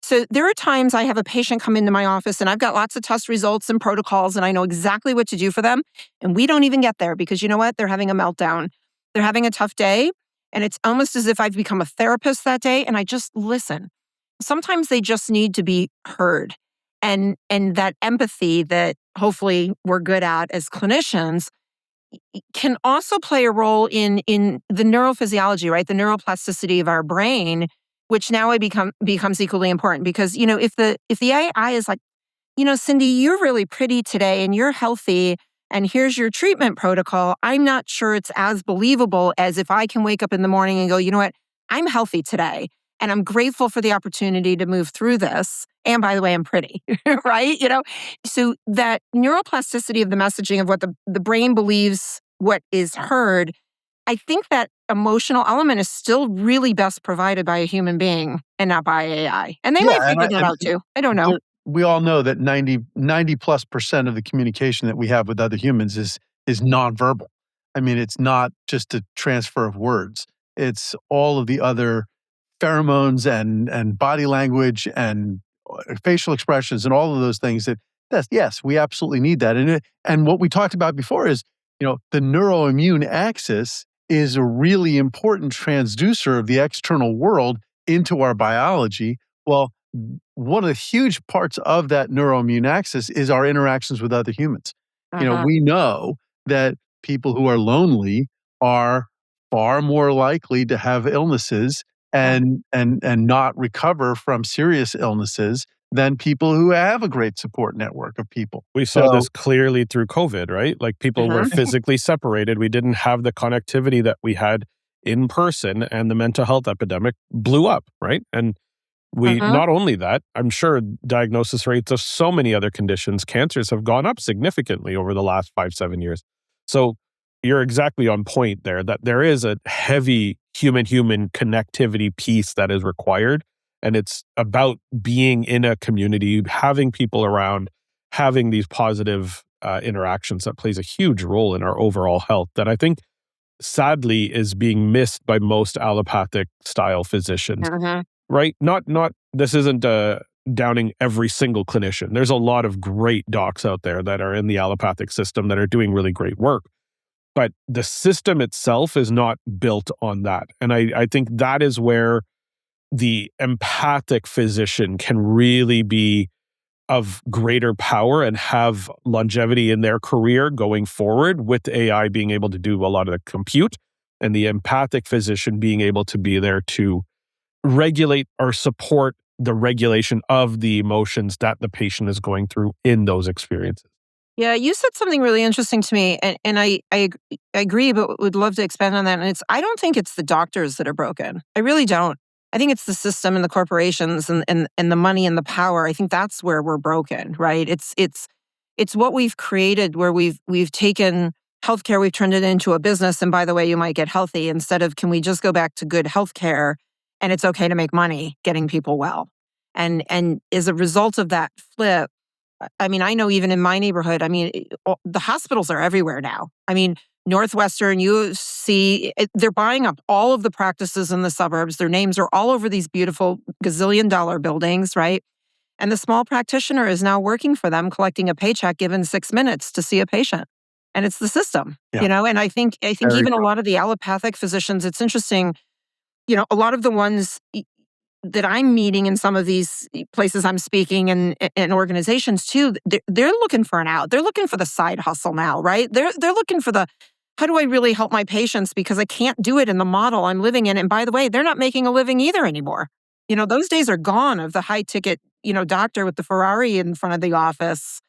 So there are times I have a patient come into my office and I've got lots of test results and protocols and I know exactly what to do for them. And we don't even get there because you know what? They're having a meltdown. They're having a tough day. And it's almost as if I've become a therapist that day and I just listen. Sometimes they just need to be heard. And that empathy that hopefully we're good at as clinicians can also play a role in the neurophysiology, right? The neuroplasticity of our brain, which now becomes equally important because, if the AI is like, Cindy, you're really pretty today and you're healthy and here's your treatment protocol, I'm not sure it's as believable as if I can wake up in the morning and go, you know what, I'm healthy today and I'm grateful for the opportunity to move through this. And by the way, I'm pretty, right? So that neuroplasticity of the messaging of what the brain believes what is heard, I think that emotional element is still really best provided by a human being and not by AI. And they might figure that out too. I don't know. We all know that 90+% of the communication that we have with other humans is nonverbal. I mean, it's not just a transfer of words. It's all of the other pheromones and body language and facial expressions and all of those things yes, we absolutely need that. And what we talked about before is, the neuroimmune axis is a really important transducer of the external world into our biology. Well, one of the huge parts of that neuroimmune axis is our interactions with other humans. We know that people who are lonely are far more likely to have illnesses and not recover from serious illnesses than people who have a great support network of people. We saw this clearly through COVID, right? Like people were physically separated. We didn't have the connectivity that we had in person, and the mental health epidemic blew up, right? And we not only that, I'm sure diagnosis rates of so many other conditions, cancers, have gone up significantly over the last 5-7 years. So you're exactly on point there, that there is a heavy human-human connectivity piece that is required. And it's about being in a community, having people around, having these positive interactions that plays a huge role in our overall health that I think sadly is being missed by most allopathic style physicians, right? Not this isn't downing every single clinician. There's a lot of great docs out there that are in the allopathic system that are doing really great work. But the system itself is not built on that. And I think that is where the empathic physician can really be of greater power and have longevity in their career going forward, with AI being able to do a lot of the compute and the empathic physician being able to be there to regulate or support the regulation of the emotions that the patient is going through in those experiences. Yeah, you said something really interesting to me, and I agree, but would love to expand on that. And I don't think it's the doctors that are broken. I really don't. I think it's the system and the corporations and the money and the power. I think that's where we're broken, right? It's what we've created, where we've taken healthcare, we've turned it into a business. And by the way, you might get healthy, instead of, can we just go back to good healthcare, and it's okay to make money getting people well. And as a result of that flip, I mean, I know even in my neighborhood, I mean, the hospitals are everywhere now. I mean, Northwestern, you see, they're buying up all of the practices in the suburbs. Their names are all over these beautiful gazillion-dollar buildings, right? And the small practitioner is now working for them, collecting a paycheck given 6 minutes to see a patient. And it's the system, you know? And I think even a lot of the allopathic physicians, it's interesting, you know, a lot of the ones that I'm meeting in some of these places I'm speaking and organizations too, they're looking for an out. They're looking for the side hustle now, right? They're looking for how do I really help my patients, because I can't do it in the model I'm living in. And by the way, they're not making a living either anymore. You know, those days are gone of the high ticket, you know, doctor with the Ferrari in front of the office.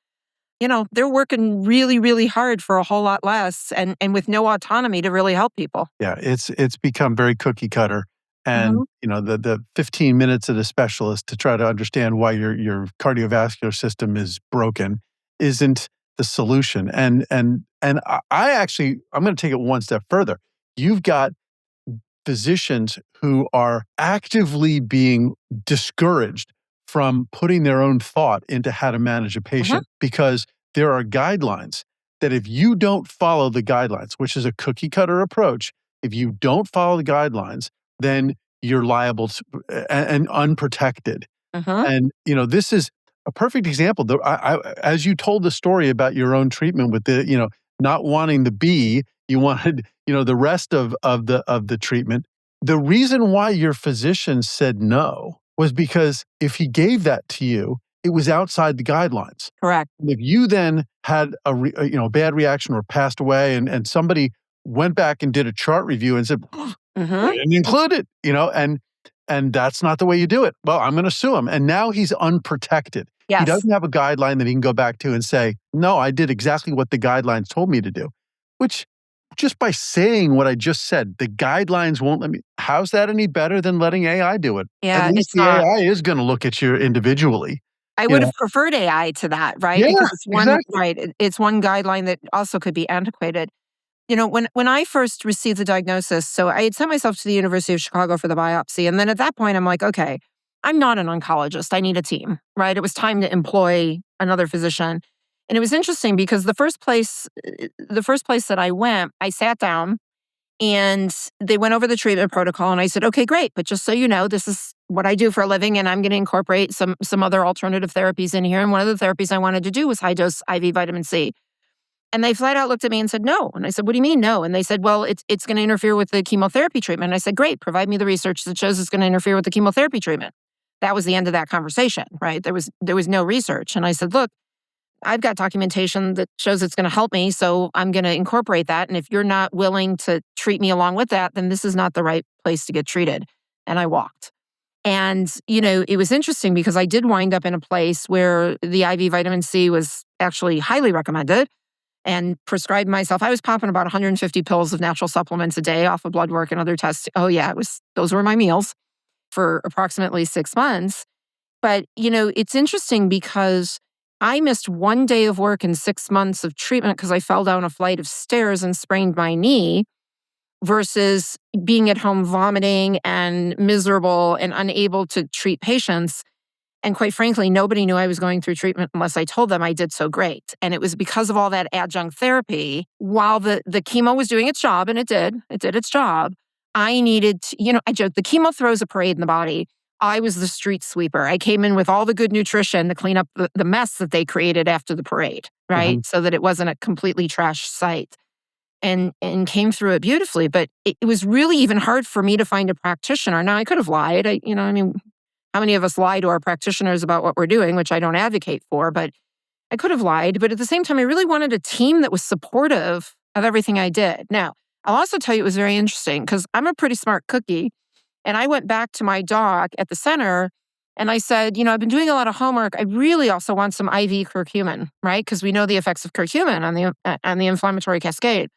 You know, they're working really, really hard for a whole lot less and with no autonomy to really help people. Yeah, it's become very cookie cutter. And you know, the 15 minutes at a specialist to try to understand why your cardiovascular system is broken isn't the solution. And I actually, I'm going to take it one step further. You've got physicians who are actively being discouraged from putting their own thought into how to manage a patient, because there are guidelines that if you don't follow the guidelines, which is a cookie cutter approach, if you don't follow the guidelines, then you're liable to, and unprotected. And, you know, this is a perfect example. As you told the story about your own treatment with the, you know, not wanting the B, you wanted, you know, the rest of the treatment. The reason why your physician said no was because if he gave that to you, it was outside the guidelines. Correct. And if you then had a bad reaction or passed away, and somebody went back and did a chart review and said, I didn't include it, you know, and that's not the way you do it. Well, I'm going to sue him. And now he's unprotected. Yes. He doesn't have a guideline that he can go back to and say, no, I did exactly what the guidelines told me to do, which just by saying what I just said, the guidelines won't let me. How's that any better than letting AI do it? Yeah, at least the AI is going to look at you individually. I would have preferred AI to that, right? Yeah, because it's one, exactly. right. It's one guideline that also could be antiquated. You know, when I first received the diagnosis, so I had sent myself to the University of Chicago for the biopsy. And then at that point, I'm like, okay, I'm not an oncologist. I need a team, right? It was time to employ another physician. And it was interesting because the first place that I went, I sat down and they went over the treatment protocol. And I said, okay, great. But just so you know, this is what I do for a living. And I'm going to incorporate some other alternative therapies in here. And one of the therapies I wanted to do was high dose IV vitamin C. And they flat out looked at me and said, no. And I said, what do you mean, no? And they said, well, it's going to interfere with the chemotherapy treatment. And I said, great, provide me the research that shows it's going to interfere with the chemotherapy treatment. That was the end of that conversation, right? There was no research. And I said, look, I've got documentation that shows it's going to help me, so I'm going to incorporate that. And if you're not willing to treat me along with that, then this is not the right place to get treated. And I walked. And, you know, it was interesting because I did wind up in a place where the IV vitamin C was actually highly recommended and prescribed myself. I was popping about 150 pills of natural supplements a day off of blood work and other tests. Oh yeah, those were my meals for approximately 6 months. But, you know, it's interesting because I missed 1 day of work and 6 months of treatment because I fell down a flight of stairs and sprained my knee, versus being at home vomiting and miserable and unable to treat patients. And quite frankly, nobody knew I was going through treatment unless I told them I did so great. And it was because of all that adjunct therapy, while the chemo was doing its job, and it did its job, I needed to, you know, I joked, the chemo throws a parade in the body. I was the street sweeper. I came in with all the good nutrition to clean up the mess that they created after the parade, right? So that it wasn't a completely trashed site. And came through it beautifully. But it was really even hard for me to find a practitioner. Now, I could have lied. how many of us lie to our practitioners about what we're doing, which I don't advocate for, but I could have lied. But at the same time, I really wanted a team that was supportive of everything I did. Now, I'll also tell you it was very interesting because I'm a pretty smart cookie. And I went back to my doc at the center and I said, I've been doing a lot of homework. I really also want some IV curcumin, right? Because we know the effects of curcumin on the inflammatory cascade.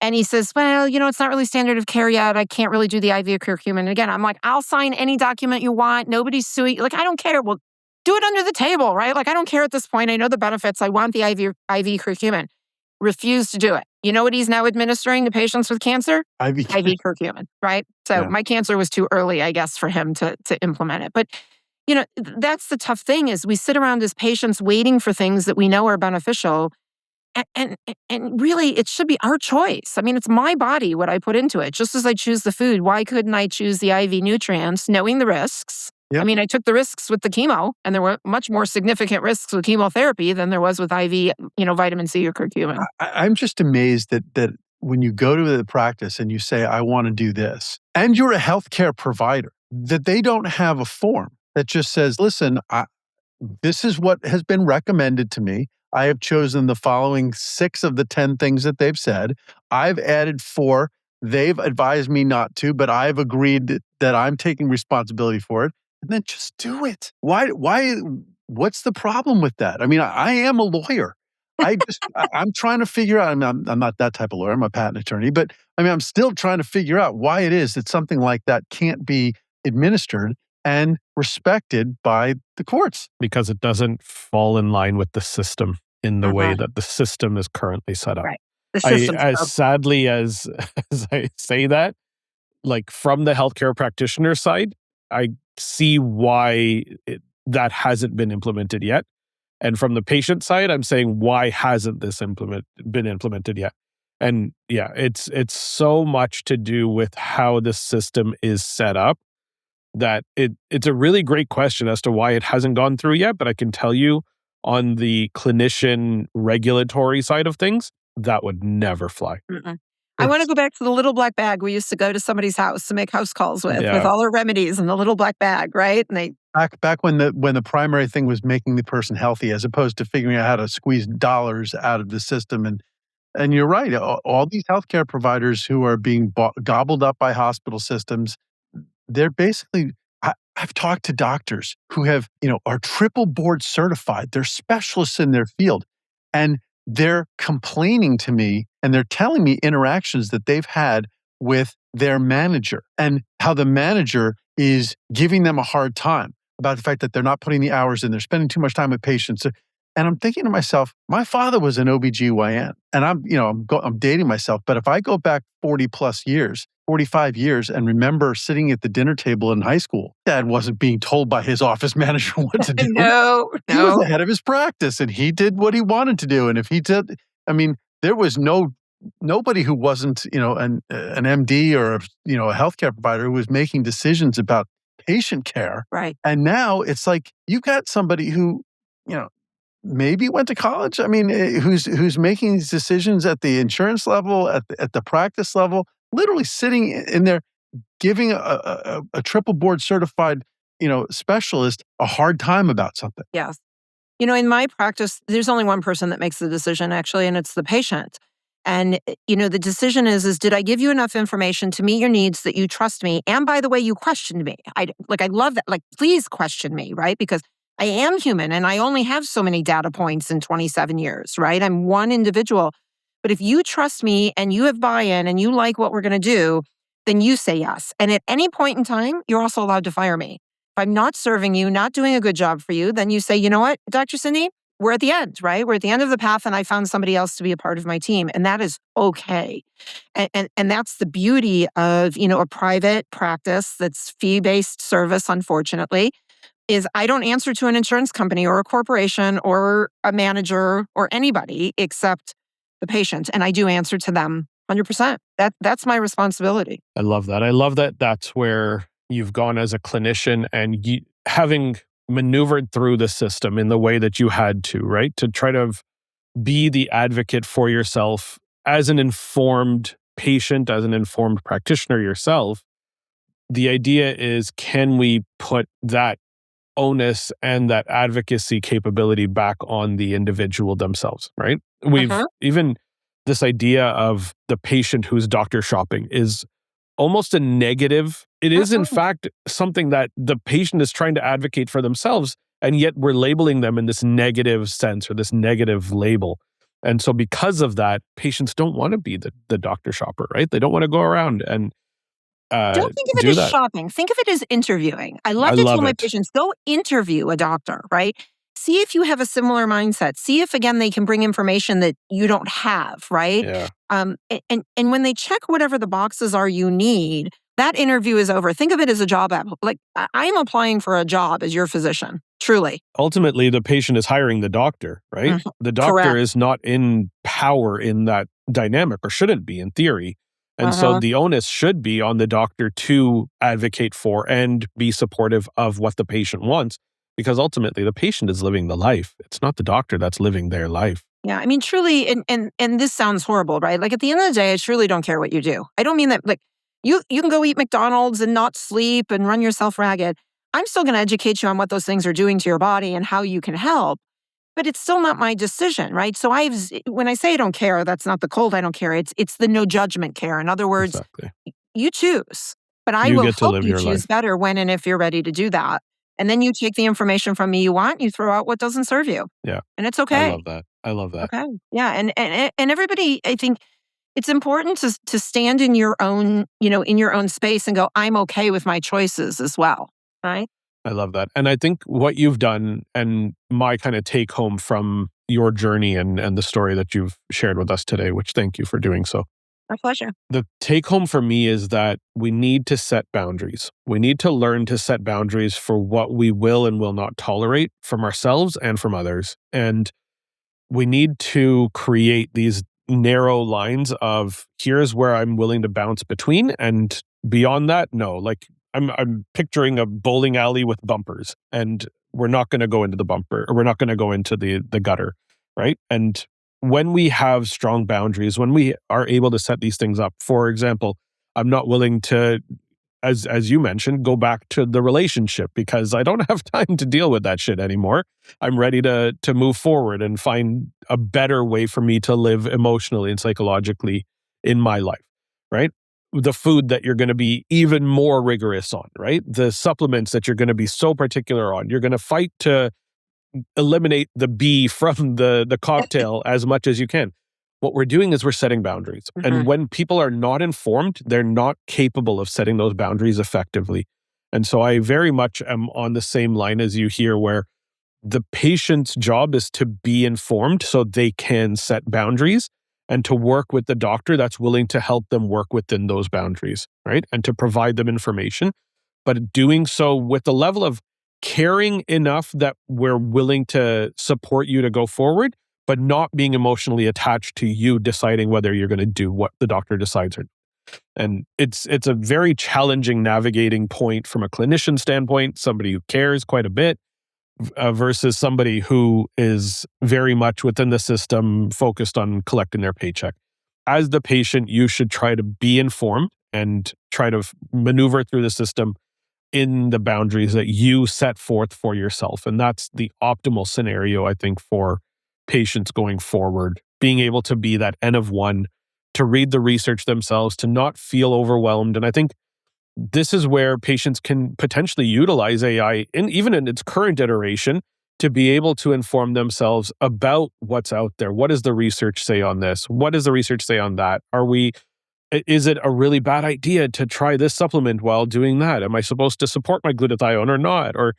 And he says, well, it's not really standard of care yet. I can't really do the IV curcumin. And again, I'm like, I'll sign any document you want. Nobody's suing. Like, I don't care. Well, do it under the table, right? Like, I don't care at this point. I know the benefits. I want the IV curcumin. Refused to do it. You know what he's now administering to patients with cancer? IV curcumin, right? So my cancer was too early, I guess, for him to implement it. But, that's the tough thing is we sit around as patients waiting for things that we know are beneficial. And really, it should be our choice. I mean, it's my body, what I put into it. Just as I choose the food, why couldn't I choose the IV nutrients, knowing the risks? Yep. I mean, I took the risks with the chemo, and there were much more significant risks with chemotherapy than there was with IV, vitamin C or curcumin. I'm just amazed that when you go to the practice and you say, I want to do this, and you're a healthcare provider, that they don't have a form that just says, listen, this is what has been recommended to me. I have chosen the following 6 of the 10 things that they've said. I've added 4. They've advised me not to, but I've agreed that I'm taking responsibility for it. And then just do it. Why? What's the problem with that? I mean, I am a lawyer. I'm trying to figure out, I'm not that type of lawyer. I'm a patent attorney, but I mean, I'm still trying to figure out why it is that something like that can't be administered and respected by the courts. Because it doesn't fall in line with the system in the way that the system is currently set up. Right. As sadly as I say that, like from the healthcare practitioner side, I see why that hasn't been implemented yet. And from the patient side, I'm saying, why hasn't this been implemented yet? And yeah, it's so much to do with how the system is set up that it's a really great question as to why it hasn't gone through yet. But I can tell you on the clinician regulatory side of things, that would never fly. I want to go back to the little black bag we used to go to somebody's house to make house calls with all our remedies in the little black bag, right? And they back when the primary thing was making the person healthy, as opposed to figuring out how to squeeze dollars out of the system. And you're right, all these healthcare providers who are being gobbled up by hospital systems, they're basically. I've talked to doctors who have, are triple board certified. They're specialists in their field, and they're complaining to me and they're telling me interactions that they've had with their manager and how the manager is giving them a hard time about the fact that they're not putting the hours in, they're spending too much time with patients. And I'm thinking to myself, my father was an OBGYN, and I'm dating myself, but if I go back 40 plus years, 45 years, and remember sitting at the dinner table in high school, Dad wasn't being told by his office manager what to do. No. He was the head of his practice, and he did what he wanted to do. And if he did, there was nobody who wasn't, an MD or, a healthcare provider who was making decisions about patient care. Right. And now it's like, you've got somebody who, maybe went to college. Who's making these decisions at the insurance level, at the practice level, literally sitting in there, giving a triple board certified, specialist a hard time about something. Yes. In my practice, there's only one person that makes the decision, actually, and it's the patient. And, the decision is did I give you enough information to meet your needs that you trust me? And by the way, you questioned me. I love that. Like, please question me, right? Because I am human and I only have so many data points in 27 years, right? I'm one individual. But if you trust me and you have buy-in and you like what we're going to do, then you say yes. And at any point in time, you're also allowed to fire me. If I'm not serving you, not doing a good job for you, then you say, you know what, Dr. Cindy, we're at the end, right? We're at the end of the path and I found somebody else to be a part of my team. And that is okay. And that's the beauty of, a private practice that's fee-based service, unfortunately, is I don't answer to an insurance company or a corporation or a manager or anybody except the patient. And I do answer to them 100%. That's my responsibility. I love that. I love that that's where you've gone as a clinician and having maneuvered through the system in the way that you had to, right? To try to be the advocate for yourself as an informed patient, as an informed practitioner yourself. the idea is, can we put that onus and that advocacy capability back on the individual themselves, right? We've even this idea of the patient who's doctor shopping is almost a negative. It is, in fact, something that the patient is trying to advocate for themselves, and yet we're labeling them in this negative sense or this negative label. And so because of that, patients don't want to be the doctor shopper, right? They don't want to go around and don't think of it as shopping. Think of it as interviewing. I love to tell my patients, go interview a doctor, right? See if you have a similar mindset. See if, again, they can bring information that you don't have, right? Yeah. And when they check whatever the boxes are you need, that interview is over. Think of it as a job app. Like, I'm applying for a job as your physician, truly. Ultimately, the patient is hiring the doctor, right? The doctor is not in power in that dynamic, or shouldn't be in theory. And so the onus should be on the doctor to advocate for and be supportive of what the patient wants, because ultimately the patient is living the life. It's not the doctor that's living their life. Yeah, I mean, truly, and this sounds horrible, right? Like, at the end of the day, I truly don't care what you do. I don't mean that, like, you can go eat McDonald's and not sleep and run yourself ragged. I'm still going to educate you on what those things are doing to your body and how you can help. But it's still not my decision, right? So when I say I don't care, that's not the cold I don't care. It's the no judgment care. In other words, you choose, but I will help you choose better when and if you're ready to do that. And then you take the information from me you want, you throw out what doesn't serve you. Yeah. And it's okay. I love that. Okay. Yeah. And everybody, I think it's important to stand in your own, in your own space and go, I'm okay with my choices as well. Right. I love that. And I think what you've done, and my kind of take home from your journey and the story that you've shared with us today, which thank you for doing so. My pleasure. The take home for me is that we need to set boundaries. We need to learn to set boundaries for what we will and will not tolerate from ourselves and from others. And we need to create these narrow lines of, here's where I'm willing to bounce between, and beyond that, no. Like, I'm picturing a bowling alley with bumpers, and we're not going to go into the bumper, or we're not going to go into the gutter, right? And when we have strong boundaries, when we are able to set these things up, for example, I'm not willing to, as you mentioned, go back to the relationship because I don't have time to deal with that shit anymore. I'm ready to move forward and find a better way for me to live emotionally and psychologically in my life, right? The food that you're going to be even more rigorous on, right? The supplements that you're going to be so particular on. You're going to fight to eliminate the B from the cocktail as much as you can. What we're doing is we're setting boundaries. And when people are not informed, they're not capable of setting those boundaries effectively. And so I very much am on the same line as you here, where the patient's job is to be informed so they can set boundaries, and to work with the doctor that's willing to help them work within those boundaries, right? And to provide them information, but doing so with the level of caring enough that we're willing to support you to go forward, but not being emotionally attached to you deciding whether you're going to do what the doctor decides or not. And it's a very challenging navigating point from a clinician standpoint, somebody who cares quite a bit, versus somebody who is very much within the system, focused on collecting their paycheck. As the patient, you should try to be informed and try to maneuver through the system in the boundaries that you set forth for yourself. And that's the optimal scenario, I think, for patients going forward, being able to be that N of one, to read the research themselves, to not feel overwhelmed. And I think this is where patients can potentially utilize AI, even in its current iteration, to be able to inform themselves about what's out there. What does the research say on this? What does the research say on that? Is it a really bad idea to try this supplement while doing that? Am I supposed to support my glutathione or not? Or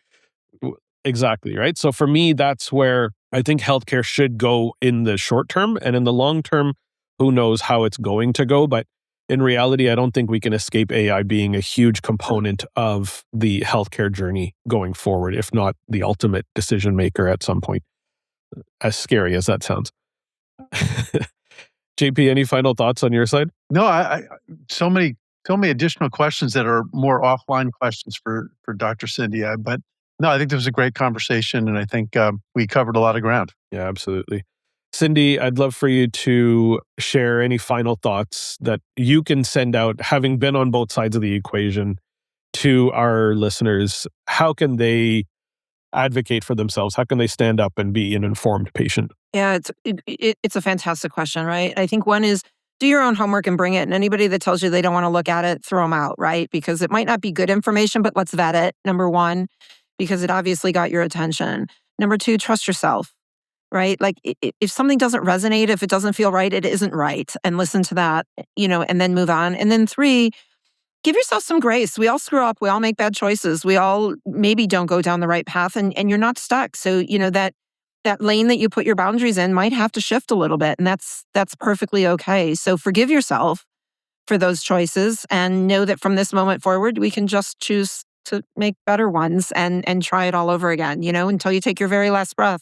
exactly, right? So for me, that's where I think healthcare should go in the short term. And in the long term, who knows how it's going to go. But in reality, I don't think we can escape AI being a huge component of the healthcare journey going forward, if not the ultimate decision maker at some point. As scary as that sounds. JP, any final thoughts on your side? No, I so many additional questions that are more offline questions for Dr. Cindy. But no, I think this was a great conversation, and I think we covered a lot of ground. Yeah, absolutely. Cindy, I'd love for you to share any final thoughts that you can send out, having been on both sides of the equation. to our listeners, how can they advocate for themselves? How can they stand up and be an informed patient? Yeah, it's a fantastic question, right? I think one is do your own homework and bring it. And anybody that tells you they don't want to look at it, throw them out, right? Because it might not be good information, but let's vet it. Number one, because it obviously got your attention. Number two, trust yourself, right? Like if something doesn't resonate, if it doesn't feel right, it isn't right. And listen to that, and then move on. And then three, give yourself some grace. We all screw up. We all make bad choices. We all maybe don't go down the right path and you're not stuck. So, that lane that you put your boundaries in might have to shift a little bit, and that's perfectly okay. So forgive yourself for those choices and know that from this moment forward, we can just choose to make better ones and try it all over again, until you take your very last breath.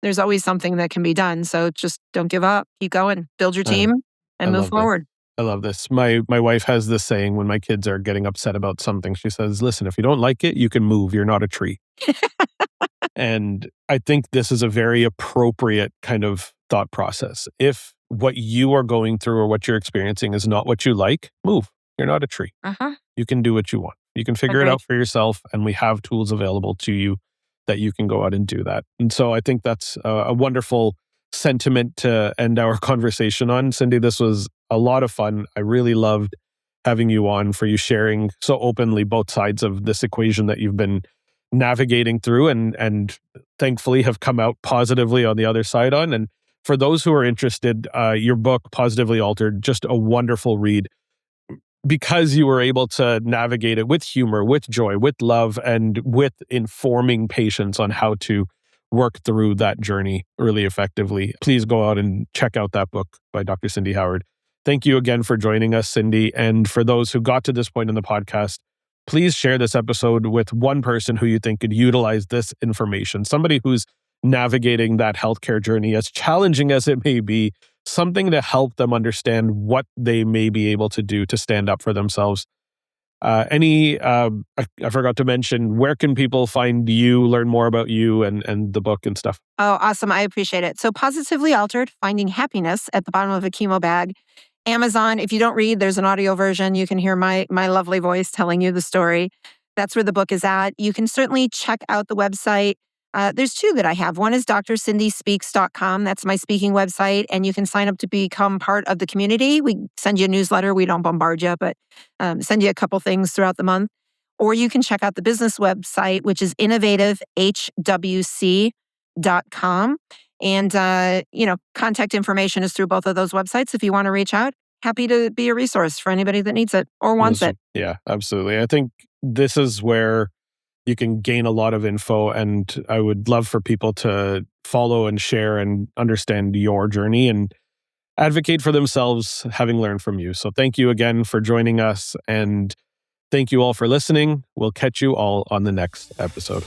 There's always something that can be done. So just don't give up. Keep going. Build your team and move forward. I love this. My wife has this saying when my kids are getting upset about something. She says, listen, if you don't like it, you can move. You're not a tree. And I think this is a very appropriate kind of thought process. If what you are going through or what you're experiencing is not what you like, move. You're not a tree. You can do what you want. You can figure it out for yourself. And we have tools available to you that you can go out and do that. And so I think that's a wonderful sentiment to end our conversation on. Cindy, this was a lot of fun. I really loved having you on, for you sharing so openly both sides of this equation that you've been navigating through and thankfully have come out positively on the other side on. And for those who are interested, your book, Positively Altered, just a wonderful read because you were able to navigate it with humor, with joy, with love, and with informing patients on how to work through that journey really effectively. Please go out and check out that book by Dr. Cindy Howard. Thank you again for joining us, Cindy. And for those who got to this point in the podcast, please share this episode with one person who you think could utilize this information, somebody who's navigating that healthcare journey, as challenging as it may be, something to help them understand what they may be able to do to stand up for themselves. I forgot to mention, where can people find you, learn more about you and the book and stuff? Oh, awesome. I appreciate it. So Positively Altered, Finding Happiness at the Bottom of a Chemo Bag. Amazon, if you don't read, there's an audio version. You can hear my lovely voice telling you the story. That's where the book is at. You can certainly check out the website. There's two that I have. One is drcindyspeaks.com. That's my speaking website. And you can sign up to become part of the community. We send you a newsletter. We don't bombard you, but send you a couple things throughout the month. Or you can check out the business website, which is innovativehwc.com. And, contact information is through both of those websites. If you want to reach out, happy to be a resource for anybody that needs it or wants it. Yeah, absolutely. I think this is where you can gain a lot of info, and I would love for people to follow and share and understand your journey and advocate for themselves, having learned from you. So thank you again for joining us, and thank you all for listening. We'll catch you all on the next episode.